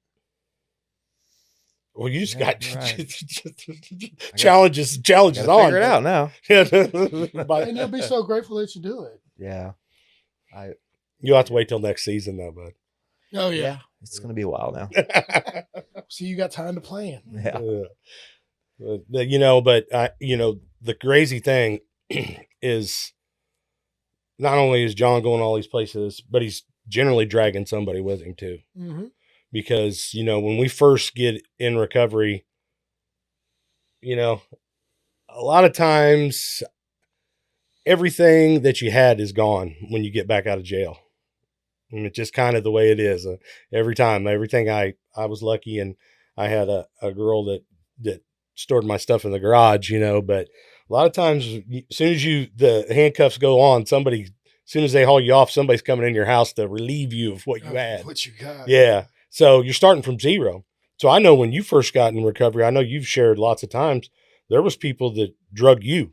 Well, you just Yeah, got right. challenges Gotta on. figure it out now. And you'll be so grateful that you do it. Yeah. You'll have to wait till next season, though, bud. Oh, yeah. It's going to be a while now. So you got time to plan. Yeah. But the crazy thing is not only is John going all these places, but he's generally dragging somebody with him too. Mm-hmm. Because, when we first get in recovery, a lot of times everything that you had is gone when you get back out of jail. And it's just kind of the way it is. Every time, everything I was lucky, and I had a girl that stored my stuff in the garage, but a lot of times, as soon as the handcuffs go on, as soon as they haul you off, somebody's coming in your house to relieve you of what you had. What you got? Yeah. So you're starting from zero. So I know when you first got in recovery, I know you've shared lots of times, there was people that drug you.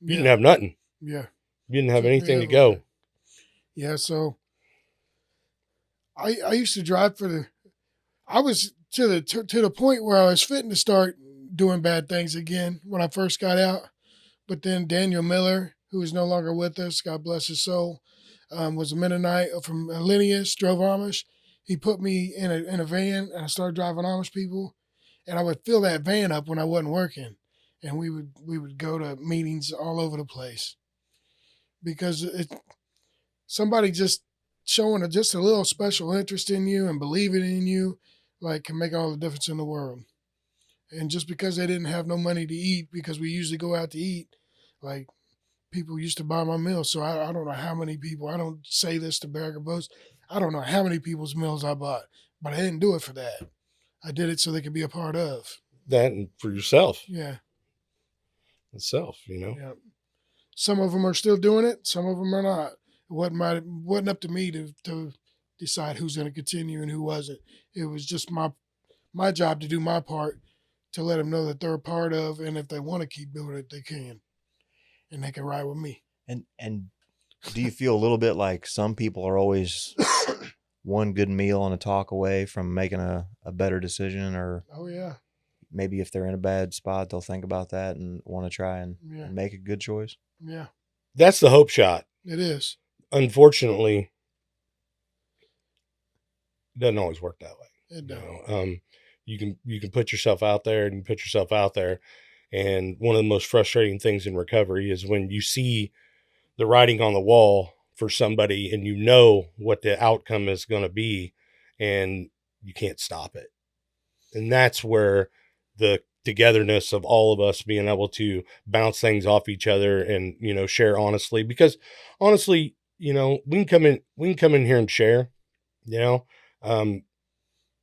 You didn't have nothing. Yeah. You didn't have Took me anything to everywhere. go. Yeah. So I used to drive I was to the point where I was fitting to start doing bad things again when I first got out. But then Daniel Miller, who is no longer with us, God bless his soul, was a Mennonite from Linnaeus, drove Amish. He put me in a van, and I started driving Amish people, and I would fill that van up when I wasn't working, and we would go to meetings all over the place because somebody just showing just a little special interest in you and believing in you, like, can make all the difference in the world. And just because they didn't have no money to eat, because we usually go out to eat, like, people used to buy my meals. So I don't know how many people, I don't say this to brag or boast, I don't know how many people's meals I bought, but I didn't do it for that. I did it so they could be a part of. That and for yourself. Yeah. Itself, Yeah. Some of them are still doing it. Some of them are not. It wasn't up to me to decide who's going to continue and who wasn't. It was just my job to do my part, to let them know that they're a part of, and if they want to keep doing it, they can, and they can ride with me. And do you feel a little bit like some people are always one good meal and a talk away from making a better decision, or Oh yeah, maybe if they're in a bad spot, they'll think about that and want to try and yeah, make a good choice? yeah. That's the hope shot. It is. Unfortunately, it doesn't always work that way. It don't. You can put yourself out there and put yourself out there. And one of the most frustrating things in recovery is when you see the writing on the wall for somebody and you know what the outcome is going to be and you can't stop it. And that's where the togetherness of all of us being able to bounce things off each other and, share honestly, because honestly, we can come in here and share,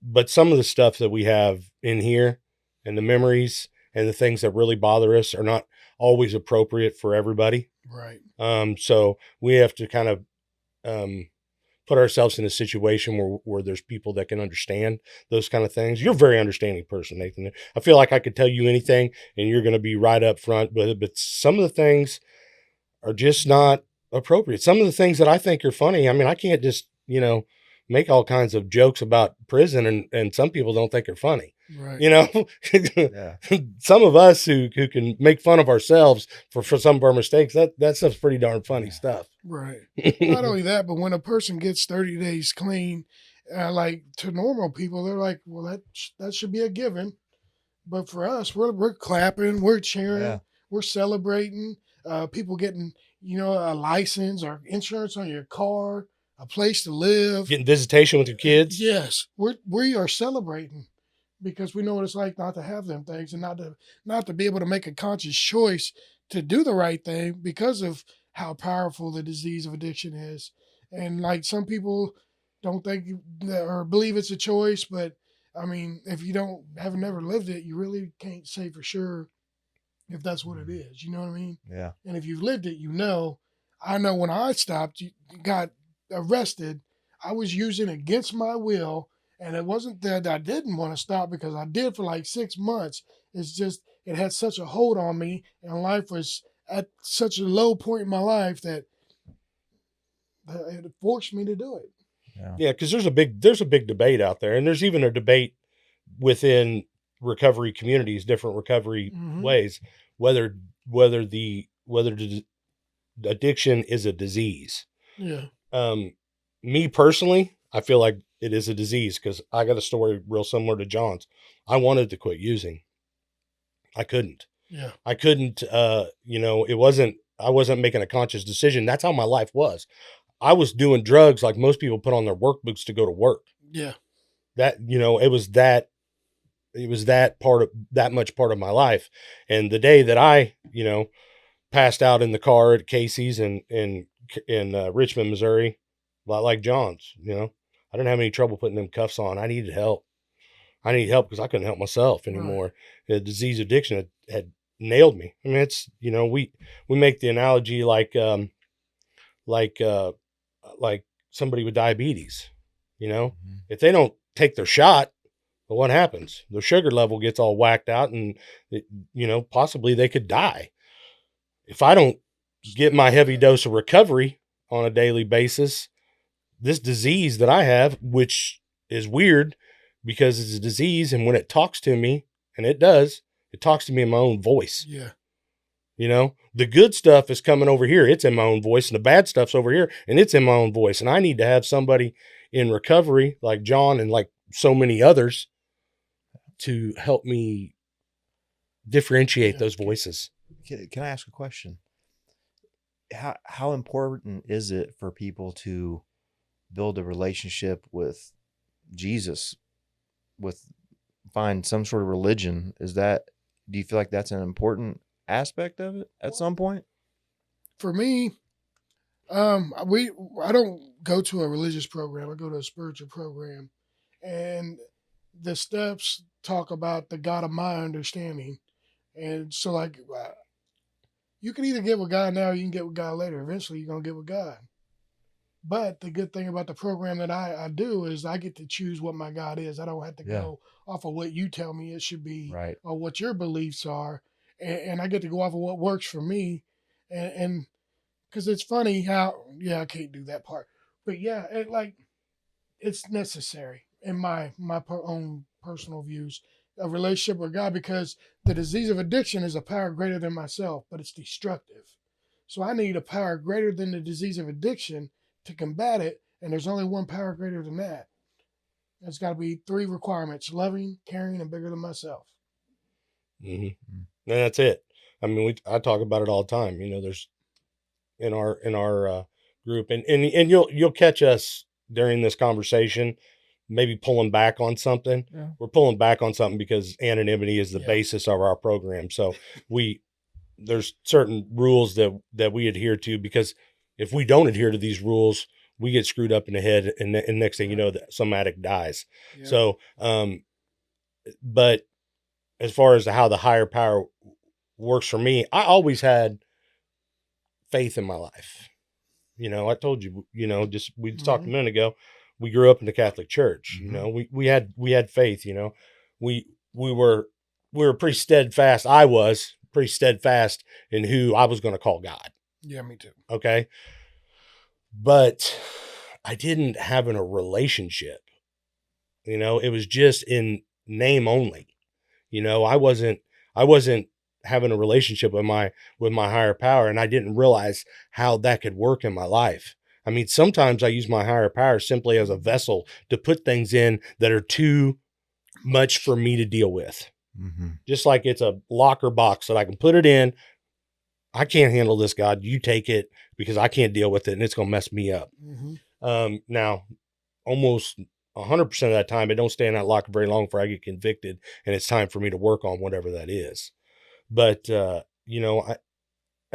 but some of the stuff that we have in here and the memories and the things that really bother us are not always appropriate for everybody. Right. So we have to kind of put ourselves in a situation where there's people that can understand those kind of things. You're a very understanding person, Nathan. I feel like I could tell you anything and you're going to be right up front with it. But some of the things are just not appropriate. Some of the things that I think are funny, I mean, I can't just, make all kinds of jokes about prison and some people don't think they're funny. Right. Yeah. Some of us who can make fun of ourselves for some of our mistakes, that stuff's pretty darn funny stuff. Right. Not only that, but when a person gets 30 days clean, like, to normal people, they're like, well, that should be a given. But for us, we're clapping, we're cheering, Yeah. we're celebrating. People getting, a license or insurance on your car, a place to live. Getting visitation with your kids. Yes, we are celebrating because we know what it's like not to have them things and not to be able to make a conscious choice to do the right thing because of how powerful the disease of addiction is. And like, some people don't think or believe it's a choice, but I mean, if you haven't never lived it, you really can't say for sure if that's what it is. You know what I mean? Yeah. And if you've lived it, I know when I stopped, got arrested, I was using against my will. And it wasn't that I didn't want to stop, because I did for like 6 months. It's just, it had such a hold on me, and life was at such a low point in my life that it forced me to do it. Yeah, because there's a big debate out there, and there's even a debate within recovery communities, different recovery Mhm. ways, whether addiction is a disease. Yeah. Me personally, I feel like it is a disease because I got a story real similar to John's. I wanted to quit using. I couldn't. Yeah. I couldn't. It wasn't making a conscious decision. That's how my life was. I was doing drugs like most people put on their work boots to go to work. Yeah. That, it was that much part of my life. And the day that I, passed out in the car at Casey's in Richmond, Missouri, a lot like John's, I didn't have any trouble putting them cuffs on. I needed help. I needed help because I couldn't help myself anymore. The disease addiction had nailed me. I mean, it's, we make the analogy like somebody with diabetes, if they don't take their shot, well, what happens? Their sugar level gets all whacked out and, possibly they could die. If I don't get my heavy dose of recovery on a daily basis, this disease that I have, which is weird because it's a disease, and when it talks to me, and it does, it talks to me in my own voice. Yeah. The good stuff is coming over here. It's in my own voice, and the bad stuff's over here, and it's in my own voice. And I need to have somebody in recovery like John and like so many others to help me differentiate those voices. Can I ask a question? How important is it for people to build a relationship with Jesus, find some sort of religion? Do you feel like that's an important aspect of it at some point? For me, I don't go to a religious program. I go to a spiritual program, and the steps talk about the God of my understanding. And so, like, you can either get with God now, or you can get with God later. Eventually, you're gonna get with God. But the good thing about the program that I do is I get to choose what my God is. I don't have to go off of what you tell me it should be, Right. or what your beliefs are, and I get to go off of what works for me. And because it's funny how I can't do that part, but it's necessary in my own personal views, a relationship with God, because the disease of addiction is a power greater than myself, but it's destructive. So I need a power greater than the disease of addiction to combat it, and there's only one power greater than that. There's got to be 3 requirements: loving, caring, and bigger than myself. Mm-hmm. And that's it. I mean, I talk about it all the time. There's in our group, and you'll catch us during this conversation maybe pulling back on something. Yeah. We're pulling back on something because anonymity is the basis of our program. So there's certain rules that we adhere to, because if we don't adhere to these rules, we get screwed up in the head, and next thing you know, that some addict dies. Yeah. So, but as far as how the higher power works for me, I always had faith in my life. I told you, we talked a minute ago, we grew up in the Catholic Church. We had faith. We were pretty steadfast. I was pretty steadfast in who I was going to call God. Yeah, me too. Okay. But I didn't have a relationship. It was just in name only. I wasn't having a relationship with my higher power, and I didn't realize how that could work in my life. I mean, sometimes I use my higher power simply as a vessel to put things in that are too much for me to deal with. Mm-hmm. Just like it's a locker box that I can put it in. I can't handle this, God. You take it, because I can't deal with it, and it's going to mess me up. Mm-hmm. Now, almost 100% of that time, it don't stay in that locker very long before I get convicted, and it's time for me to work on whatever that is. But, at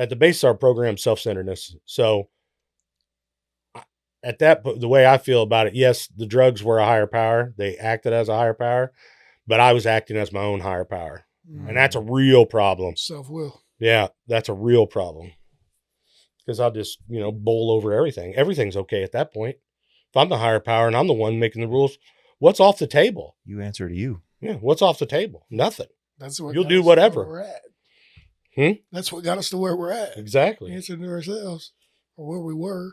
the base of our program, self-centeredness. So the way I feel about it, yes, the drugs were a higher power. They acted as a higher power, but I was acting as my own higher power. Mm-hmm. And that's a real problem. Self-will. Yeah, that's a real problem. Because I'll just, bowl over everything. Everything's okay at that point. If I'm the higher power and I'm the one making the rules, what's off the table? You answer to you. Yeah, what's off the table? Nothing. That's what you'll do whatever. Where we're at. That's what got us to where we're at. Exactly. Answering to ourselves, or where we were.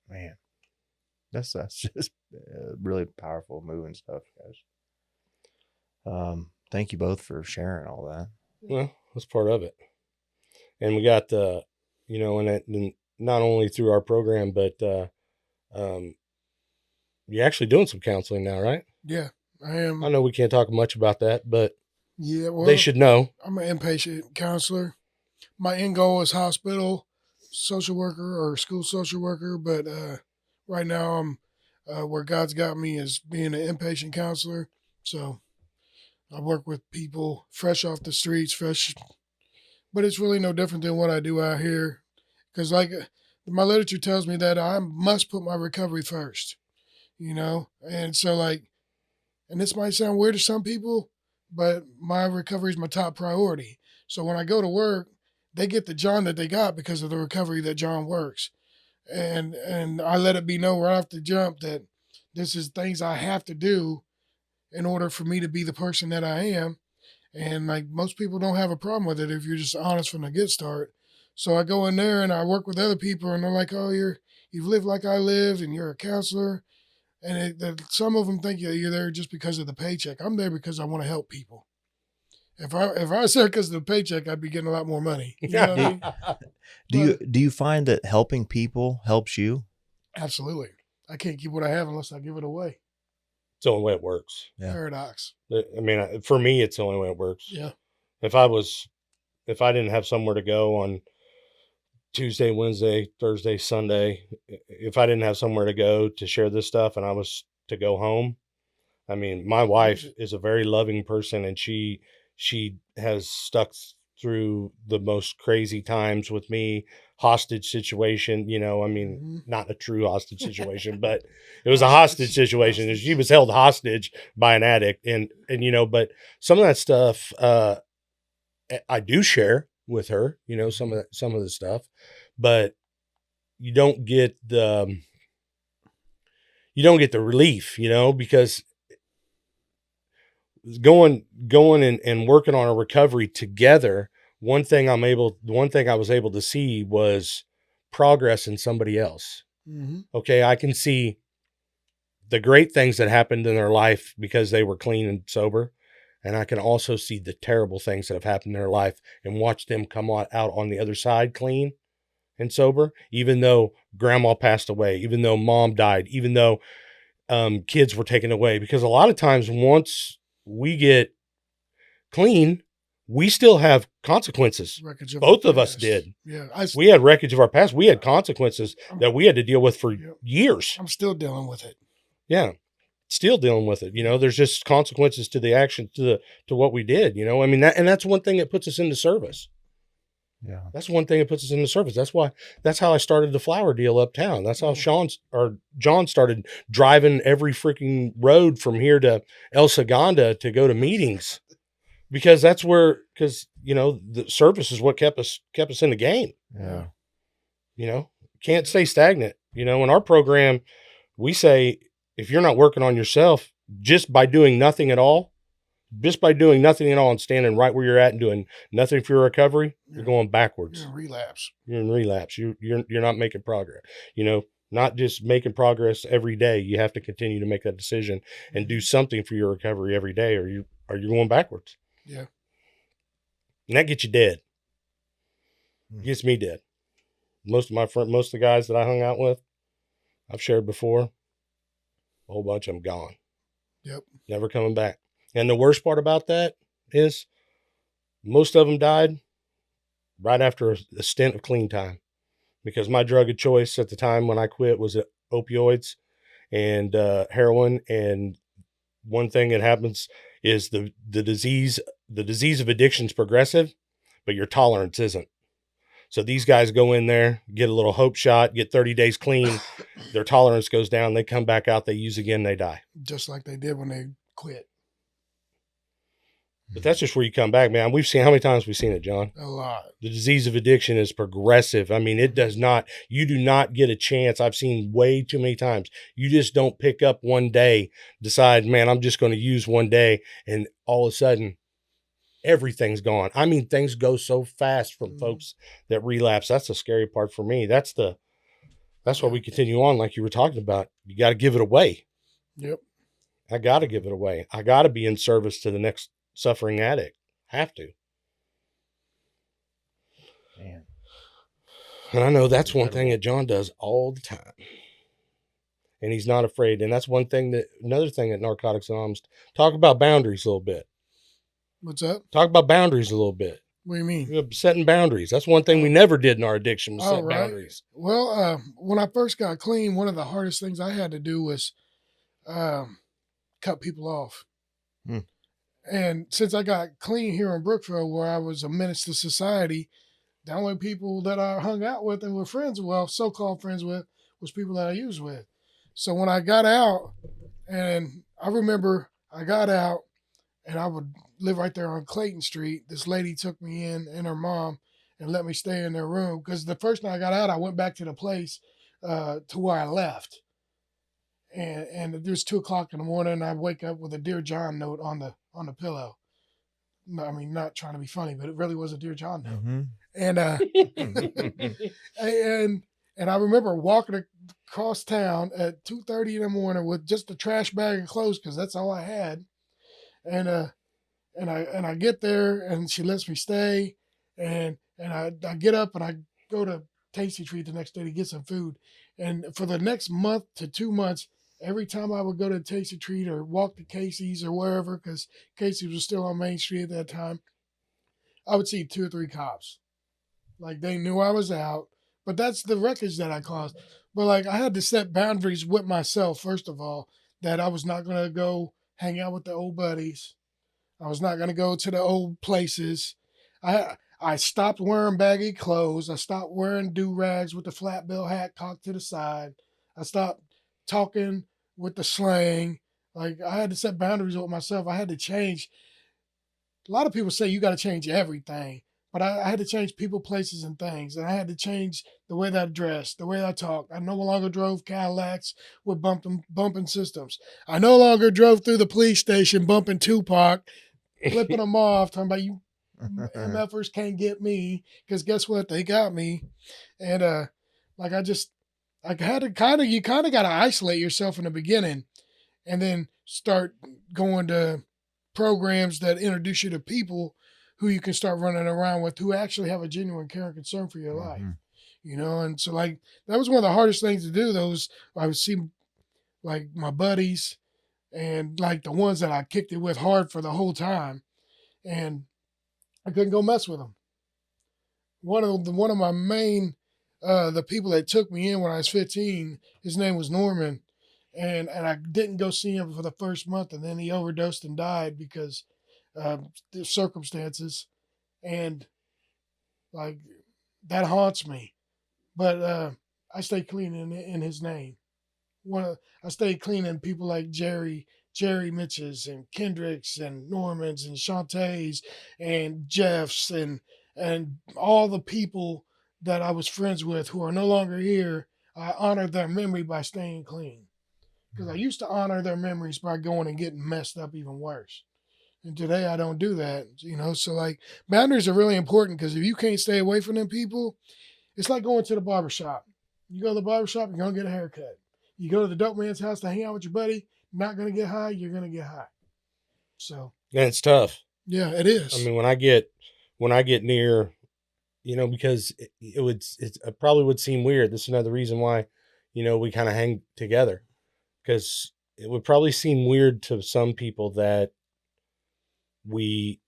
Man, that's just really powerful, moving stuff, guys. Thank you both for sharing all that. Well, that's part of it. And we got and not only through our program, but you're actually doing some counseling now, right? Yeah, I am. I know we can't talk much about that, but yeah, well, they should know. I'm an inpatient counselor. my end goal is hospital social worker or school social worker, but right now I'm where God's got me is being an inpatient counselor. So I work with people fresh off the streets, fresh, but it's really no different than what I do out here. Because like my literature tells me that I must put my recovery first, and so like, and this might sound weird to some people, but my recovery is my top priority. So when I go to work, they get the John that they got because of the recovery that John works. And I let it be known right off the jump that this is things I have to do in order for me to be the person that I am. And like most people don't have a problem with it if you're just honest from the get start. So I go in there and I work with other people and they're like, "Oh, you've lived like I lived and you're a counselor." And some of them think you're there just because of the paycheck. I'm there because I want to help people. If I was there because of the paycheck, I'd be getting a lot more money. You know what I mean? Do you find that helping people helps you? Absolutely. I can't keep what I have unless I give it away. It's the only way it works. Yeah. Paradox. I mean, for me, it's the only way it works. Yeah. If I didn't have somewhere to go on Tuesday, Wednesday, Thursday, Sunday, if I didn't have somewhere to go to share this stuff and I was to go home, I mean, my wife is a very loving person and she has stuck through the most crazy times with me, hostage situation, I mean, not a true hostage situation, but it was a hostage situation. And she was held hostage by an addict and, but some of that stuff, I do share with her, some of the stuff, but you don't get the relief, because going and working on a recovery together, one thing I was able to see was progress in somebody else. Mm-hmm. Okay. I can see the great things that happened in their life because they were clean and sober. And I can also see the terrible things that have happened in their life and watch them come out on the other side clean and sober, even though grandma passed away, even though mom died, even though kids were taken away. Because a lot of times once we get clean, we still have consequences. Both of us did. Yeah. We had wreckage of our past. We had consequences that we had to deal with for years. I'm still dealing with it. Yeah. Still dealing with it. There's just consequences to the action, to what we did, I mean, that's one thing that puts us into service. Yeah. That's one thing that puts us into service. That's how I started the flower deal uptown. That's how John started driving every freaking road from here to El Segundo to go to meetings, because the service is what kept us in the game. Yeah. Can't stay stagnant. In our program, we say, if you're not working on yourself just by doing nothing at all and standing right where you're at and doing nothing for your recovery, you're going backwards. You're in relapse. You're not making progress. Not just making progress every day. You have to continue to make that decision and do something for your recovery every day, or you're going backwards. Yeah. And that gets you dead. Gets me dead. Most of the guys that I hung out with, I've shared before, a whole bunch of them gone. Yep. Never coming back. And the worst part about that is most of them died right after a stint of clean time, because my drug of choice at the time when I quit was opioids and heroin. And one thing that happens is the disease of addiction is progressive, but your tolerance isn't. So these guys go in there, get a little hope shot, get 30 days clean. Their tolerance goes down. They come back out, they use again, they die. Just like they did when they quit. But that's just where you come back, man. How many times we've seen it, John? A lot. The disease of addiction is progressive. I mean, you do not get a chance. I've seen way too many times. You just don't pick up one day, decide, man, I'm just going to use one day. And all of a sudden, everything's gone. I mean, things go so fast from folks that relapse. That's the scary part for me. That's why we continue on. Like you were talking about, you got to give it away. Yep. I got to give it away. I got to be in service to the next suffering addict. Have to. Man. And I know that's one thing that John does all the time. And he's not afraid. And that's another thing that Narcotics Anonymous talk about boundaries a little bit. What's that? Talk about boundaries a little bit. What do you mean? You know, setting boundaries. That's one thing we never did in our addiction was All set right. boundaries. Well, when I first got clean, one of the hardest things I had to do was cut people off. Hmm. And since I got clean here in Brookville, where I was a menace to society, the only people that I hung out with and were friends with, well, so-called friends with, was people that I used with. So when I got out, and I remember I got out and I would live right there on Clayton Street. This lady took me in and her mom and let me stay in their room. Because the first night I got out, I went back to the place to where I left. And it was 2 o'clock in the morning and I wake up with a Dear John note on the pillow. No, I mean, not trying to be funny, but it really was a Dear John note. Mhm. And and I remember walking across town at 2:30 in the morning with just a trash bag of clothes because that's all I had. And I get there and she lets me stay, and I get up and I go to Tasty Treat the next day to get some food. And for the next month to 2 months, every time I would go to Tasty Treat or walk to Casey's or wherever, because Casey's was still on Main Street at that time, I would see 2 or 3 cops. Like they knew I was out, but that's the wreckage that I caused. But like I had to set boundaries with myself first of all, that I was not gonna go hang out with the old buddies. I was not gonna go to the old places. I stopped wearing baggy clothes. I stopped wearing do rags with the flat bill hat cocked to the side. I stopped talking with the slang. Like I had to set boundaries with myself. I had to change. A lot of people say you got to change everything, but I had to change people, places, and things. And I had to change the way that I dressed, the way that I talked. I no longer drove Cadillacs with bumping systems. I no longer drove through the police station bumping Tupac, flipping them off, talking about you MFers can't get me, because guess what? They got me. And like I had to you kind of got to isolate yourself in the beginning and then start going to programs that introduce you to people who you can start running around with who actually have a genuine care and concern for your life. Mhm. You know, and so like that was one of the hardest things to do. Those I would see like my buddies and like the ones that I kicked it with hard for the whole time, and I couldn't go mess with them. One of my main the people that took me in when I was 15, his name was Norman, and I didn't go see him for the first month, and then he overdosed and died because the circumstances, and like that haunts me. But I stay clean in his name. I stayed clean in people like Jerry Mitches and Kendricks and Normans and Shantays and Jeffs and all the people that I was friends with who are no longer here. I honor their memory by staying clean, because I used to honor their memories by going and getting messed up even worse. And today I don't do that, you know. So like boundaries are really important, because if you can't stay away from them people, it's like going to the barbershop. You go to the barbershop, you're gonna get a haircut. You go to the dope man's house to hang out with your buddy, you're not gonna get high, you're gonna get high. So And it's tough. yeah, it is. I mean, when I get near, you know, because it probably would seem weird. This is another reason why, you know, we kind of hang together, because it would probably seem weird to some people that we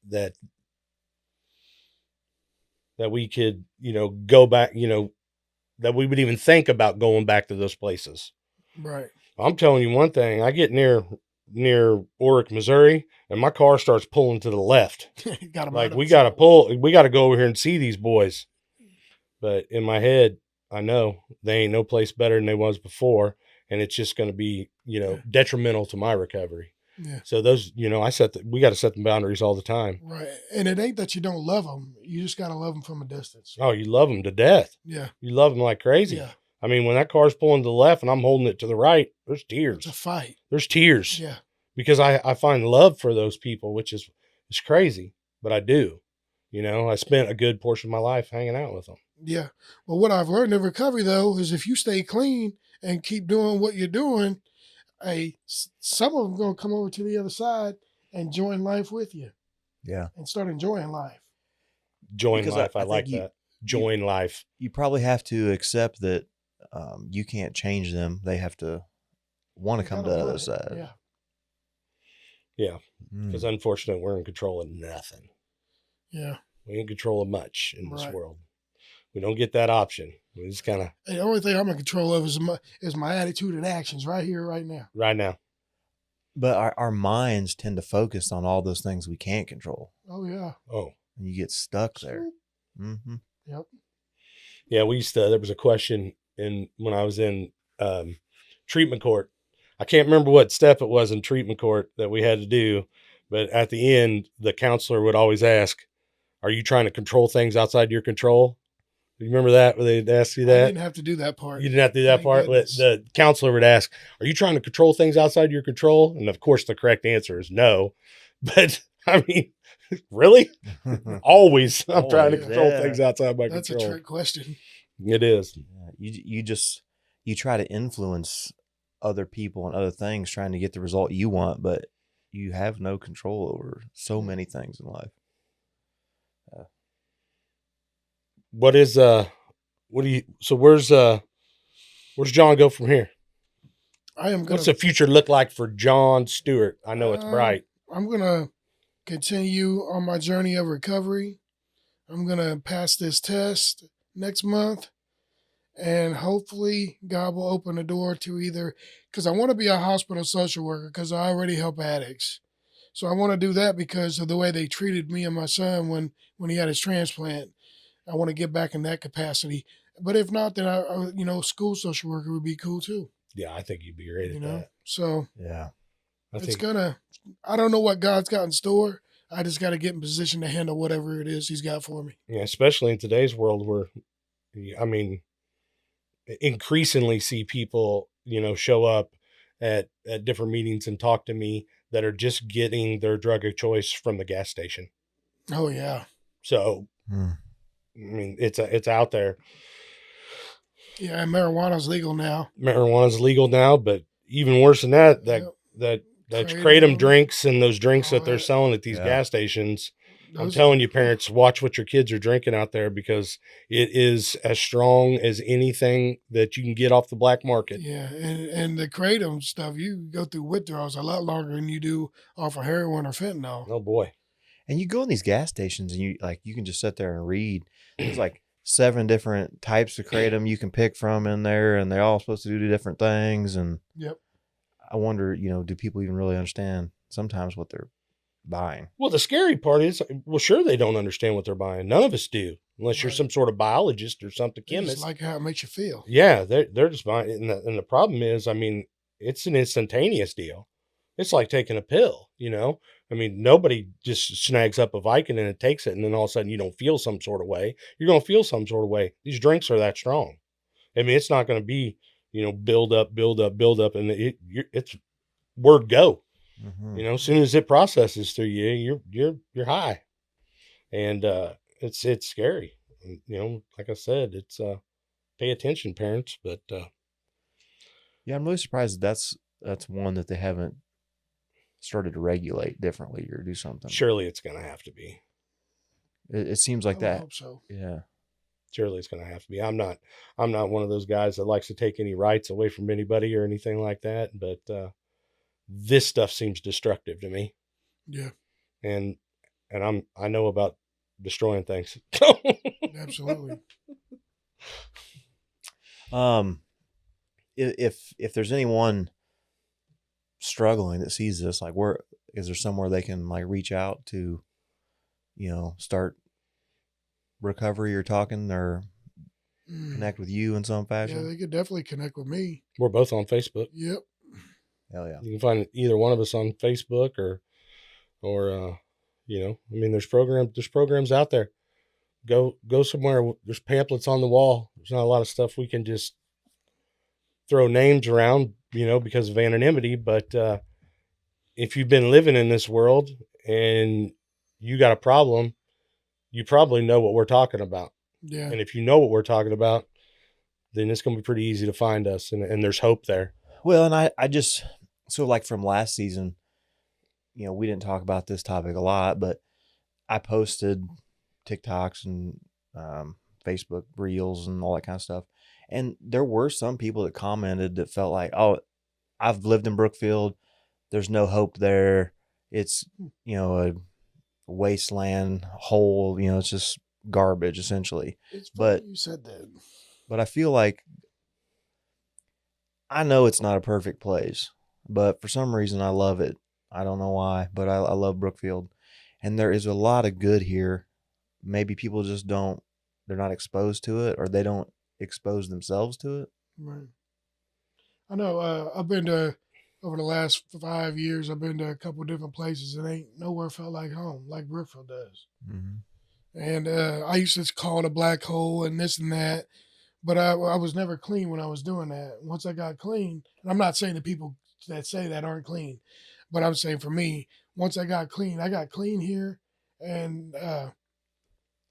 that we could, you know, go back, you know, that we would even think about going back to those places. Right. I'm telling you one thing, I get near Oric, Missouri, and my car starts pulling to the left. Got 'em Like out we of got to sight. we got to go over here and see these boys. But in my head, I know they ain't no place better than they was before. And it's just going to be, you know, detrimental to my recovery. Yeah. So those, you know, we got to set the boundaries all the time. Right. And it ain't that you don't love them. You just got to love them from a distance. Oh, you love them to death. Yeah. You love them like crazy. Yeah. I mean, when that car's pulling to the left and I'm holding it to the right, there's It's a tears. fight. There's tears. Yeah. Because I find love for those people, which is crazy, but I do. You know, I spent a good portion of my life hanging out with them. Yeah. But what I've learned in recovery, though, is if you stay clean and keep doing what you're doing, some of them going to come over to the other side and join life with you. Yeah. And start enjoying life. Join Because life. I I like think that. Join life. You probably have to accept that you can't change them. They have to want to You come to gotta the other want it. side. Yeah. Yeah. Mm. Because unfortunately, we're in control of nothing. Yeah. We ain't control of much in this Right. world. We don't get that option. We just kind of Hey, the only thing I'm in control of is my attitude and actions right here, right now. right now. But our minds tend to focus on all those things we can't control, Oh yeah. Oh, and you get stuck there. Mm-hmm. Yep. yeah. We used to. There was a question when I was in treatment court. I can't remember what step it was in treatment court that we had to do, but at the end, the counselor would always ask, "Are you trying to control things outside your control?" You remember that? Where they'd ask you I that? didn't have to do that part. You didn't have to do that Thank part. goodness. The counselor would ask, "Are you trying to control things outside your control?" And of course, the correct answer is no. But I mean, really? Always, I'm trying to Always, control yeah. things outside my That's control. a trick question. It is. Yeah, you try to influence other people and other things, trying to get the result you want, but you have no control over so many things in life. What is what do you? So where's John go from here? I am gonna. What's the future look like for John Stewart? I know it's bright. I'm gonna continue on my journey of recovery. I'm gonna pass this test next month, and hopefully God will open the door to either, because I want to be a hospital social worker because I already help addicts. So I want to do that because of the way they treated me and my son when he had his transplant. I want to get back in that capacity. But if not, then I school social worker would be cool too. Yeah, I think you'd be great You at know, that. so Yeah. I it's think gonna. I don't know what God's got in store. I just got to get in position to handle whatever it is He's got for me. yeah, especially in today's world where, I mean, increasingly see people, show up at different meetings and talk to me that are just getting their drug of choice from the gas station. Oh yeah, So, Hmm. I mean, it's out there. yeah. And marijuana's legal now. Marijuana's legal now, but even worse than that, Yep. that's Kratom. kratom drinks and those drinks All that they're that. selling at these Yeah. gas stations. I'm Those- telling you, parents, watch what your kids are drinking out there because it is as strong as anything that you can get off the black market. Yeah, and the kratom stuff, you go through withdrawals a lot longer than you do off of heroin or fentanyl. Oh boy. And you go in these gas stations and you can just sit there and read. There's like 7 different types of kratom you can pick from in there, and they're all supposed to do different things. And Yep. I wonder, do people even really understand sometimes what they're buying? Well, the scary part is, well, sure, they don't understand what they're buying. None of us do, unless you're Right. some sort of biologist or something, They just chemist. like how it makes you feel. Yeah, they're just buying it. And the problem is, I mean, it's an instantaneous deal. It's like taking a pill, I mean, nobody just snags up a Vicodin and takes it, and then all of a sudden you don't feel some sort of way. You're going to feel some sort of way. These drinks are that strong. I mean, it's not going to be, build up, and it's word go. Mm-hmm. As soon as it processes through you, you're high, and it's scary. Like I said, it's pay attention, parents. But Yeah, I'm really surprised that's one that they haven't started to regulate differently or do something. surely it's going to have to be. It seems I like would that. hope so. Yeah. Surely it's going to have to be. I'm not one of those guys that likes to take any rights away from anybody or anything like that. But this stuff seems destructive to me, Yeah, and I know about destroying things. absolutely. If there's anyone struggling that sees this, like, where is there somewhere they can like reach out to, start recovery or talking or Mm. connect with you in some Yeah, fashion? they could definitely connect with me. We're both on Facebook. Yep. Hell yeah. You can find either one of us on Facebook or I mean, there's programs out there. Go somewhere. There's pamphlets on the wall. There's not a lot of stuff we can just throw names around, because of anonymity. But if you've been living in this world and you got a problem, you probably know what we're talking about. Yeah. And if you know what we're talking about, then it's going to be pretty easy to find us. And there's hope there. Well, and I just, so like from last season, we didn't talk about this topic a lot, but I posted TikToks and Facebook reels and all that kind of stuff. And there were some people that commented that felt like, oh, I've lived in Brookfield. There's no hope there. It's, wasteland hole. You know, it's just garbage essentially. It's But- funny you said that. But I feel like I know it's not a perfect place, but for some reason I love it. I don't know why, but I love Brookfield, and there is a lot of good here. Maybe people just don't. They're not exposed to it, or they don't expose themselves to it. Right. I know. I've been to over the last 5 years. I've been to a couple different places, and ain't nowhere felt like home like Brookfield does. Mm-hmm. And I used to call it a black hole and this and that, but I was never clean when I was doing that. Once I got clean, and I'm not saying the people that say that aren't clean, but I'm saying for me, once I got clean here, and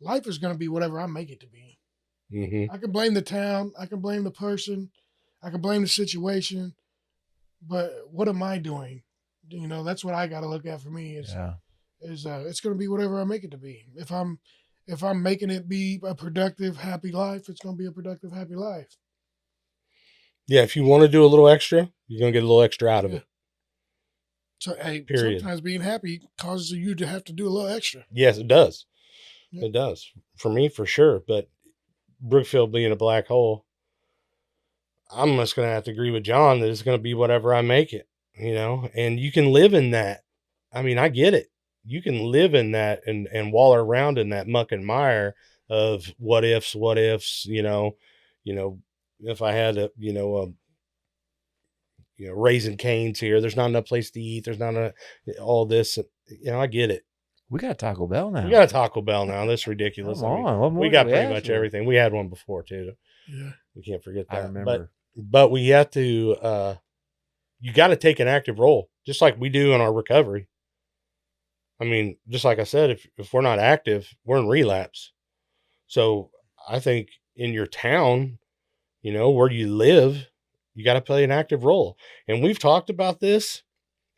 life is going to be whatever I make it to be. Mm-hmm. I can blame the town, I can blame the person, I can blame the situation, but what am I doing? You know, that's what I got to look at for me is Yeah. it's going to be whatever I make it to be. If I'm making it be a productive, happy life, it's going to be a productive, happy life. Yeah, if you want to do a little extra, you're gonna get a little extra out of Yeah. it. So, hey, Period. sometimes being happy causes you to have to do a little extra. Yes, it does. Yeah. It does. For me, for sure. But Brookfield being a black hole, I'm just gonna have to agree with John that it's gonna be whatever I make it, you know, and you can live in that. I mean, I get it. You can live in that and wallow around in that muck and mire of what ifs, you know, if I had a, Raising Cane's here, there's not enough place to eat. There's not all this, I get it. We got Taco Bell now. We got a Taco Bell now. That's ridiculous. Come I mean, on. What more we do got pretty ask much for? everything. We had one before too. Yeah. We can't forget I that. remember. But we have to, you got to take an active role, just like we do in our recovery. I mean, just like I said, if we're not active, we're in relapse. So I think in your town, where you live, you got to play an active role. And we've talked about this,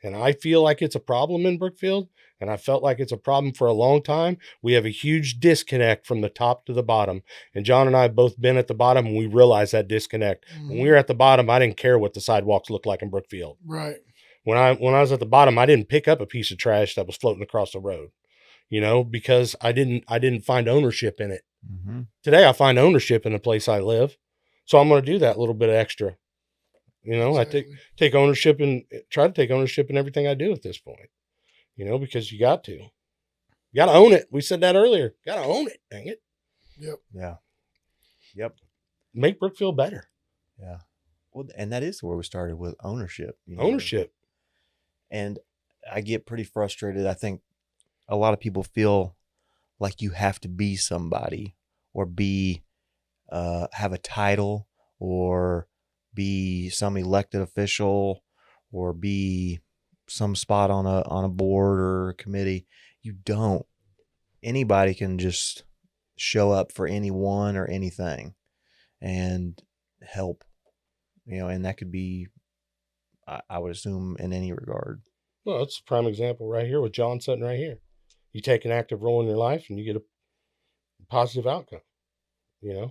and I feel like it's a problem in Brookfield, and I felt like it's a problem for a long time. We have a huge disconnect from the top to the bottom. And John and I have both been at the bottom, and we realized that disconnect. When we were at the bottom, I didn't care what the sidewalks looked like in Brookfield. Right. When I was at the bottom, I didn't pick up a piece of trash that was floating across the road, because I didn't find ownership in it. Mm-hmm. Today, I find ownership in the place I live. So I'm going to do that little bit extra. I take ownership and try to take ownership in everything I do at this point, because you got to own it. We said that earlier. Got to own it. Dang it. Yep. Yeah. Yep. Make Brookfield better. Yeah. Well, and that is where we started with ownership. Ownership. And I get pretty frustrated. I think a lot of people feel like you have to be somebody or have a title or be some elected official or be some spot on a board or a committee. You don't. Anybody can just show up for anyone or anything and help, and that could be, I would assume, in any regard. Well, it's a prime example right here with John sitting right here. You take an active role in your life and you get a positive outcome, Yeah.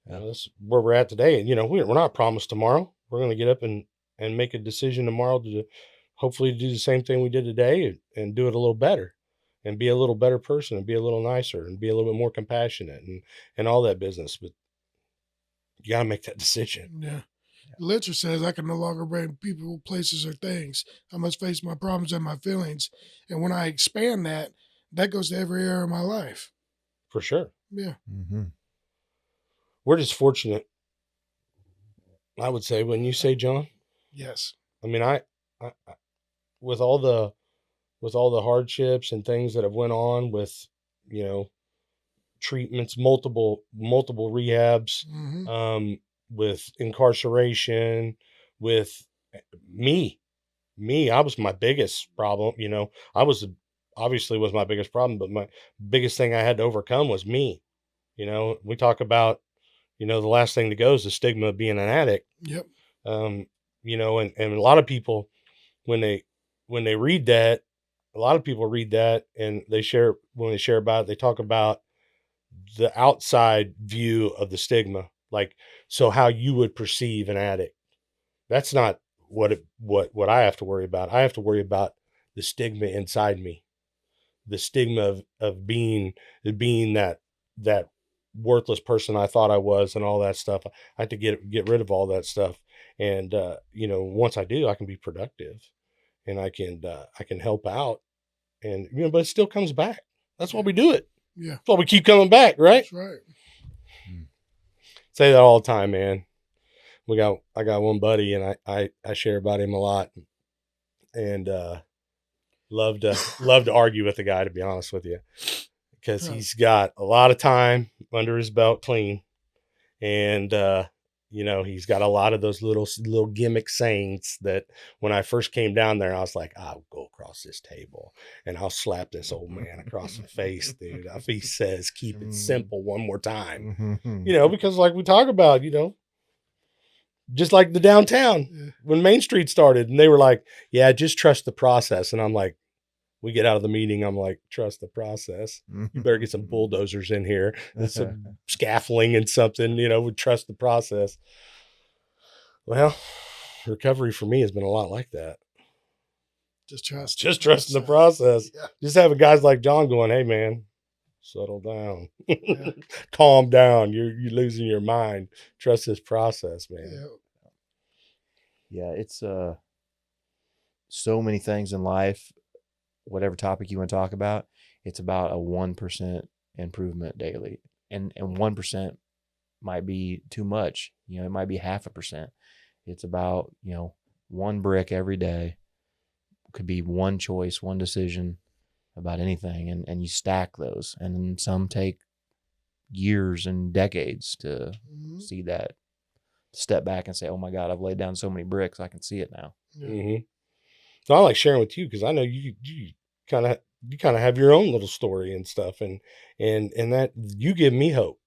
That's where we're at today. And, we're not promised tomorrow. We're going to get up and make a decision tomorrow to hopefully do the same thing we did today and do it a little better and be a little better person and be a little nicer and be a little bit more compassionate and all that business. But you got to make that decision. Yeah. The literature says I can no longer blame people, places, or things. I must face my problems and my feelings. And when I expand that, that goes to every area of my life. For sure. Yeah. Mm-hmm. We're just fortunate, I would say, when you say, John. Yes. I mean, I with all the hardships and things that have went on with, treatments, multiple rehabs, Mm-hmm. with incarceration, with me, I was my biggest problem. I was my biggest problem, but my biggest thing I had to overcome was me. We talk about, the last thing to go is the stigma of being an addict. Yep. And a lot of people, when they read that, a lot of people read that and when they share about it, they talk about the outside view of the stigma, like, so how you would perceive an addict. That's not what I have to worry about. I have to worry about the stigma inside me, the stigma of being that worthless person I thought I was and all that stuff. I had to get rid of all that stuff. And, once I do, I can be productive and I can help out and, but it still comes back. That's why we do it. Yeah. That's why we keep coming back. Right. That's right. Say that all the time, man. I got one buddy and I share about him a lot and, love to argue with the guy, to be honest with you, because he's got a lot of time under his belt clean. And, he's got a lot of those little gimmick sayings that when I first came down there, I was like, I'll go across this table and I'll slap this old man across the face, dude. If he says, keep it simple one more time, because like we talk about, just like the downtown when Main Street started and they were like, yeah, just trust the process. And I'm like, we get out of the meeting. I'm like, trust the process. You better get some bulldozers in here and some scaffolding and something, would trust the process. Well, recovery for me has been a lot like that. Just trusting the process. Yeah. Just having guys like John going, hey man, settle down, Yeah. calm down. You're losing your mind. Trust this process, man. Yeah, it's so many things in life. Whatever topic you want to talk about, it's about a 1% improvement daily, and 1% might be too much. It might be 0.5%. It's about one brick every day. It could be one choice, one decision about anything, and you stack those, and then some take years and decades to see that. Step back and say, "Oh my God, I've laid down so many bricks. I can see it now." Yeah. Mm-hmm. So I like sharing with you because I know you kind of have your own little story and stuff, and that you give me hope.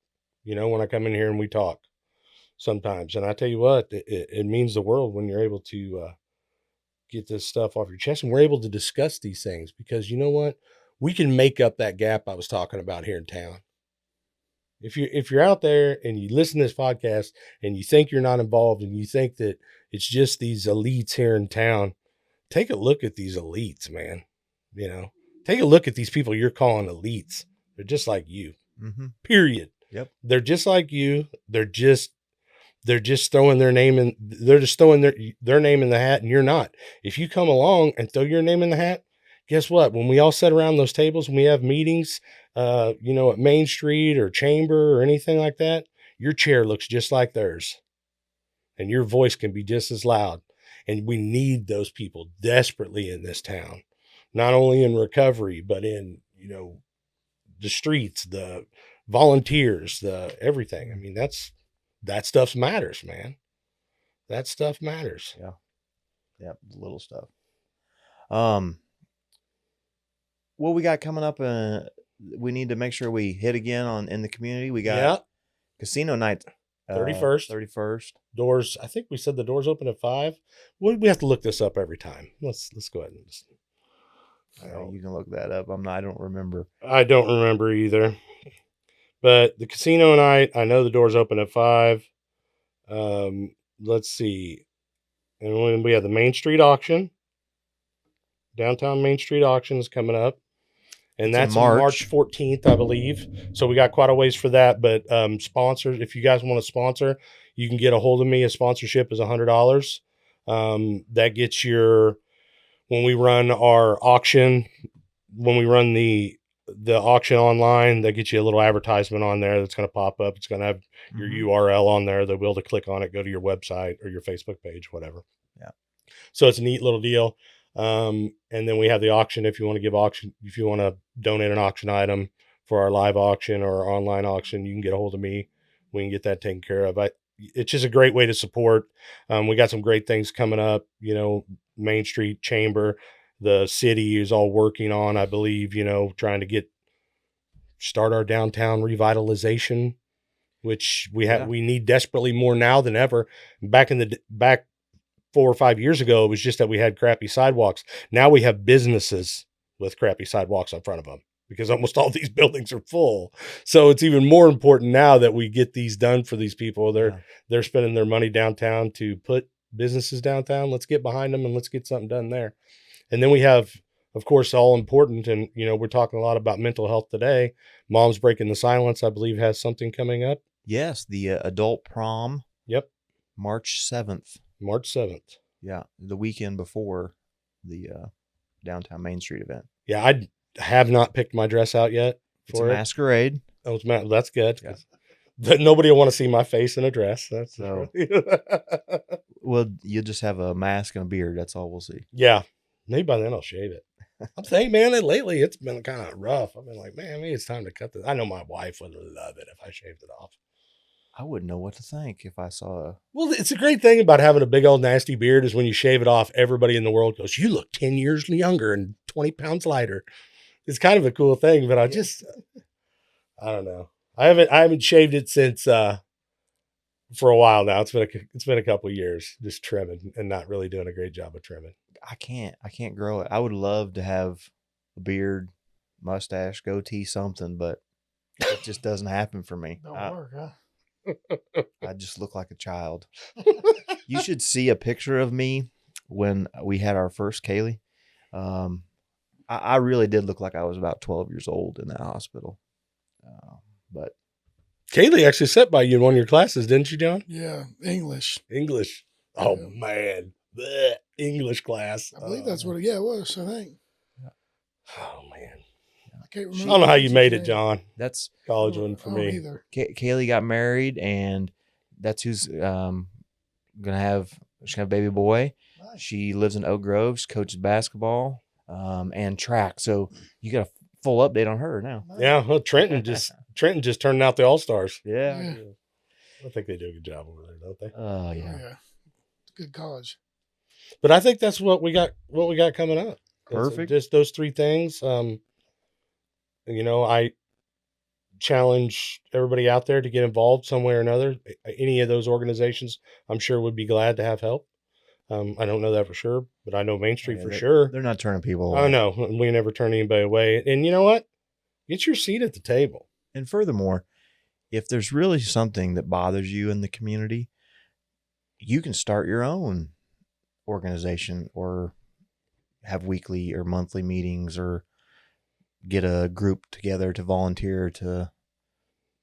When I come in here and we talk sometimes, and I tell you what, it means the world when you're able to get this stuff off your chest, and we're able to discuss these things because you know what, we can make up that gap I was talking about here in town. If you're out there and you listen to this podcast and you think you're not involved and you think that it's just these elites here in town, take a look at these elites, man. Take a look at these people you're calling elites. They're just like you. Period. Yep. They're just like you. They're just throwing their name in. They're just throwing their name in the hat, and you're not. If you come along and throw your name in the hat, guess what? When we all sit around those tables, when we have meetings, at Main Street or Chamber or anything like that, your chair looks just like theirs, and your voice can be just as loud. And we need those people desperately in this town, not only in recovery, but in, the streets, the volunteers, the everything. I mean, that stuff matters, man. That stuff matters. Yeah. Yeah. The little stuff. What we got coming up, we need to make sure we hit again in the community. We got casino night. 31st. Doors. I think we said the doors open at 5. We have to look this up every time. Let's go ahead and just. You can look that up. I don't remember. I don't remember either. But the casino night, I know the doors open at 5. Let's see. And when we have the Main Street auction, downtown Main Street auction is coming up. And that's March 14th, I believe. So we got quite a ways for that. But sponsors, if you guys want to sponsor, you can get a hold of me. A sponsorship is $100. That gets when we run our auction, when we run the auction online, that gets you a little advertisement on there that's going to pop up. It's going to have your URL on there. They'll be able to click on it, go to your website or your Facebook page, whatever. Yeah. So it's a neat little deal. And then we have the auction. If you want to donate an auction item for our live auction or our online auction, you can get a hold of me. We can get that taken care of. It's just a great way to support. We got some great things coming up, Main Street Chamber, the city is all working on, I believe, trying to start our downtown revitalization, which we need desperately more now than ever. Back 4 or 5 years ago, it was just that we had crappy sidewalks. Now we have businesses with crappy sidewalks in front of them because almost all these buildings are full. So it's even more important now that we get these done for these people. They're spending their money downtown to put businesses downtown. Let's get behind them and let's get something done there. And then we have of course, all important. And, we're talking a lot about mental health today. Mom's Breaking the Silence, I believe, has something coming up. Yes, the adult prom, Yep. March 7th. March 7th. Yeah, the weekend before the downtown Main Street event. Yeah. I have not picked my dress out yet It's a for it. masquerade. Oh, that's good. Yeah. But nobody will want to see my face in a dress. That's So- Well, you'll just have a mask and a beard. That's all we'll see. yeah. Maybe by then I'll shave it. I'm saying, man, that lately it's been kind of rough. I've been like, man, maybe it's time to cut this. I know my wife would love it if I shaved it off. I wouldn't know what to think if I saw Well, it's a great thing about having a big old nasty beard is when you shave it off, everybody in the world goes, you look 10 years younger and 20 pounds lighter. It's kind of a cool thing, but I don't know. I haven't shaved it since, for a while now. It's been a couple of years just trimming and not really doing a great job of trimming. I can't grow it. I would love to have a beard, mustache, goatee, something, but it just doesn't happen for me. Don't work, huh? I just look like a child. You should see a picture of me when we had our first Kaylee. I really did look like I was about 12 years old in that hospital. But Kaylee actually sat by you in one of your classes, didn't you, John? Yeah, English. English. Oh, Yeah. man. Blech. English class. I believe that's what it was, I think. Oh, man. I can't I remember. don't know how the you teacher's made it, name. John. that's College I one don't- for I don't me. either. Kaylee got married, and that's who's gonna have a baby boy. Nice. She lives in Oak Grove. She coaches basketball and track. So you got a full update on her now. Nice. Yeah, well, Trenton just turned out the All-Stars. Yeah. Yeah. I think they do a good job over there, don't they? Oh Oh, yeah. yeah. Good college. But I think that's what we got coming up. That's Perfect. Just those three things. I challenge everybody out there to get involved some way or another. Any of those organizations, I'm sure, would be glad to have help. I don't know that for sure, but I know Main Street Yeah, for sure. They're not turning people Oh away. no, we never turn anybody away. And you know what? Get your seat at the table. And furthermore, if there's really something that bothers you in the community, you can start your own organization or have weekly or monthly meetings or get a group together to volunteer to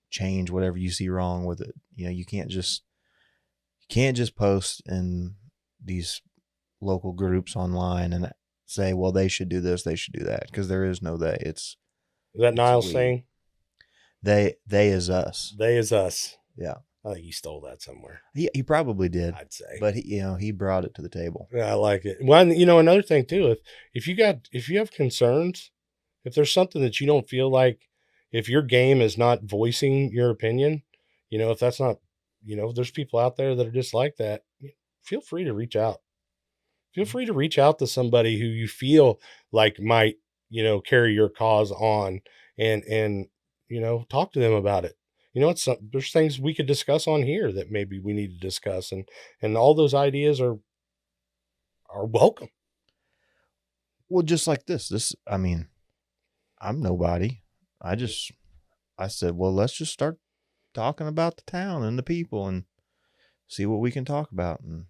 change whatever you see wrong with it. You can't just post in these local groups online and say, well, they should do this, they should do that, because there is no they. It's Is that Niles we. saying? they is us. They is us. Yeah. I think he stole that somewhere. He probably did, I'd say. but he brought it to the table. Yeah, I like it. Well, and, another thing too, if you have concerns, if there's something that you don't feel like, if your game is not voicing your opinion, if that's not, there's people out there that are just like that, feel free to reach out. Feel free to reach out to somebody who you feel like might, carry your cause on and talk to them about it. There's things we could discuss on here that maybe we need to discuss, and all those ideas are welcome. Well, just like this, I mean, I'm nobody. I said, well, let's just start talking about the town and the people and see what we can talk about. And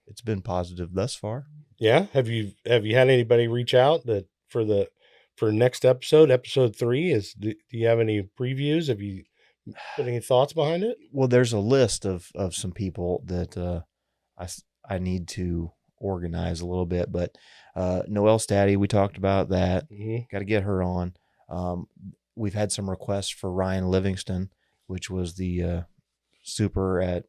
it's been positive thus far. Yeah. Have you had anybody reach out that for next episode 3 do you have any previews? Have you put any thoughts behind it? Well, there's a list of some people that I need to organize a little bit, but Noelle Staddy, we talked about that. Mm-hmm. Got to get her on. We've had some requests for Ryan Livingston, which was the super at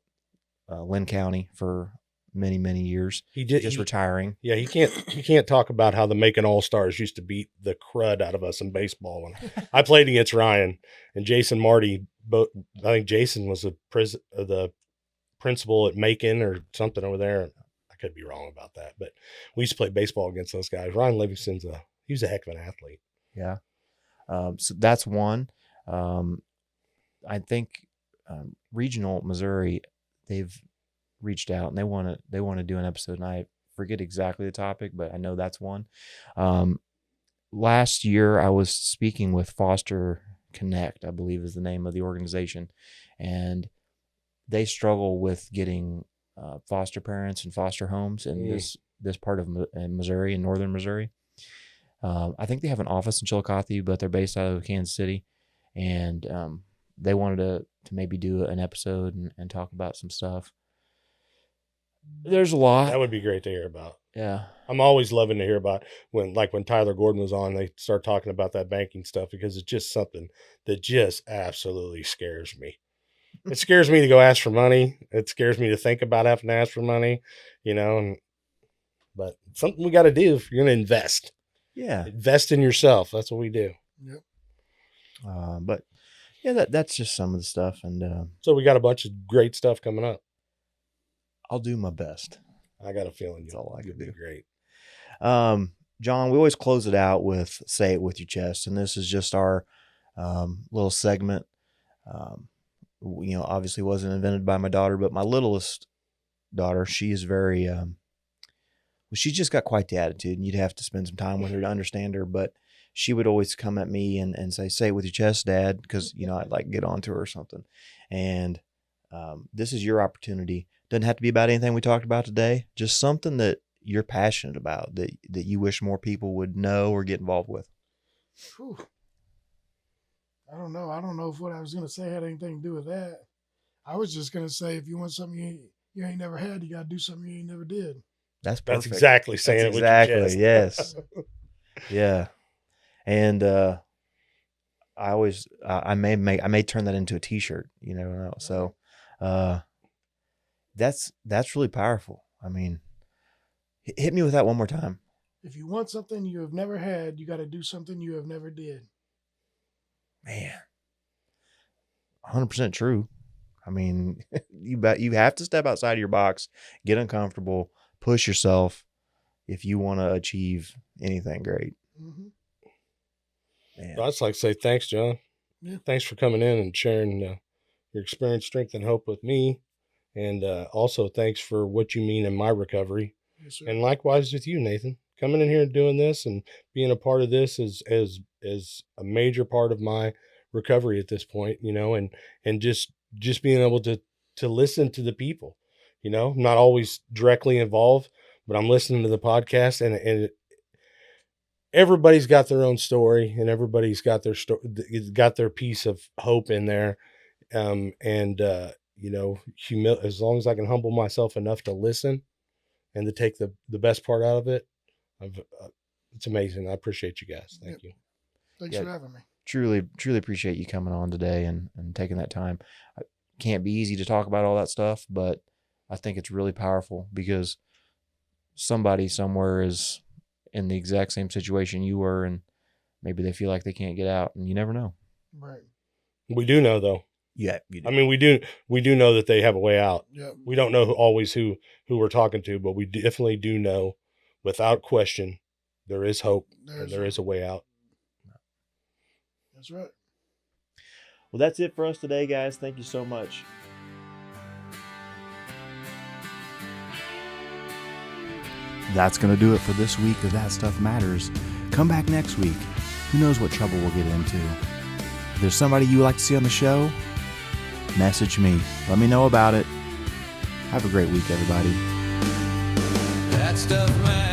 Lynn County for many, many years. He did Just retiring. Yeah, he can't talk about how the Macon All-Stars used to beat the crud out of us in baseball. And I played against Ryan and Jason Marty. Both, I think Jason was the principal at Macon or something over there. I could be wrong about that, but we used to play baseball against those guys. Ryan Livingston's he was a heck of an athlete. Yeah. So that's one. I think Regional Missouri, they've reached out and they want to do an episode, and I forget exactly the topic, but I know that's one. Last year I was speaking with Foster Connect, I believe is the name of the organization, and they struggle with getting foster parents and foster homes in this part of Missouri, in northern Missouri. I think they have an office in Chillicothe, but they're based out of Kansas City, and they wanted to maybe do an episode and talk about some stuff. There's a lot. That would be great to hear about. Yeah. I'm always loving to hear about when Tyler Gordon was on, they start talking about that banking stuff, because it's just something that just absolutely scares me. It scares me to go ask for money. It scares me to think about having to ask for money, but it's something we got to do if you're going to invest. Yeah. Invest in yourself. That's what we do. Yep. But yeah, that's just some of the stuff. And so we got a bunch of great stuff coming up. I'll do my best. I got a feeling That's all I can do. Great. John, we always close it out with "Say It With Your Chest," and this is just our little segment. Obviously wasn't invented by my daughter, but my littlest daughter, she is very, she's just got quite the attitude, and you'd have to spend some time with her to understand her. But she would always come at me and say it with your chest, Dad, because I'd like get on to her or something. And this is your opportunity. Doesn't have to be about anything we talked about today. Just something that you're passionate about, that you wish more people would know or get involved with. Whew. I don't know. I don't know if what I was going to say had anything to do with that. I was just going to say, if you want something you ain't never had, you got to do something you ain't never did. That's perfect. That's exactly saying That's it exactly, with your chest. Yes. Yeah. And I always I may turn that into a t-shirt, so that's really powerful. I mean, hit me with that one more time. If you want something you have never had, you got to do something you have never did. Man, 100% true. I mean, you have to step outside of your box, get uncomfortable, push yourself if you want to achieve anything great. Mm-hmm. Man. I'd like to say thanks, John. Yeah. Thanks for coming in and sharing your experience, strength, and hope with me. And also thanks for what you mean in my recovery. Yes, sir. And likewise with you, Nathan. Coming in here and doing this and being a part of this is a major part of my recovery at this point, and just being able to listen to the people, I'm not always directly involved, but I'm listening to the podcast, and everybody's got their own story, and everybody's got their got their piece of hope in there. As long as I can humble myself enough to listen and to take the best part out of it, it's amazing. I appreciate you guys. Thank you. Thanks for having me. Truly appreciate you coming on today and taking that time. It can't be easy to talk about all that stuff, but I think it's really powerful because somebody somewhere is in the exact same situation you were, and maybe they feel like they can't get out, and you never know. Right. We do know, though. Yeah, you do. I mean, we do know that they have a way out. Yeah. We don't know always who we're talking to, but we definitely do know, without question, there is hope and there is a way out. That's right. Well, that's it for us today, guys. Thank you so much. That's going to do it for this week of That Stuff Matters. Come back next week. Who knows what trouble we'll get into. If there's somebody you would like to see on the show, message me. Let me know about it. Have a great week, everybody. That stuff matters.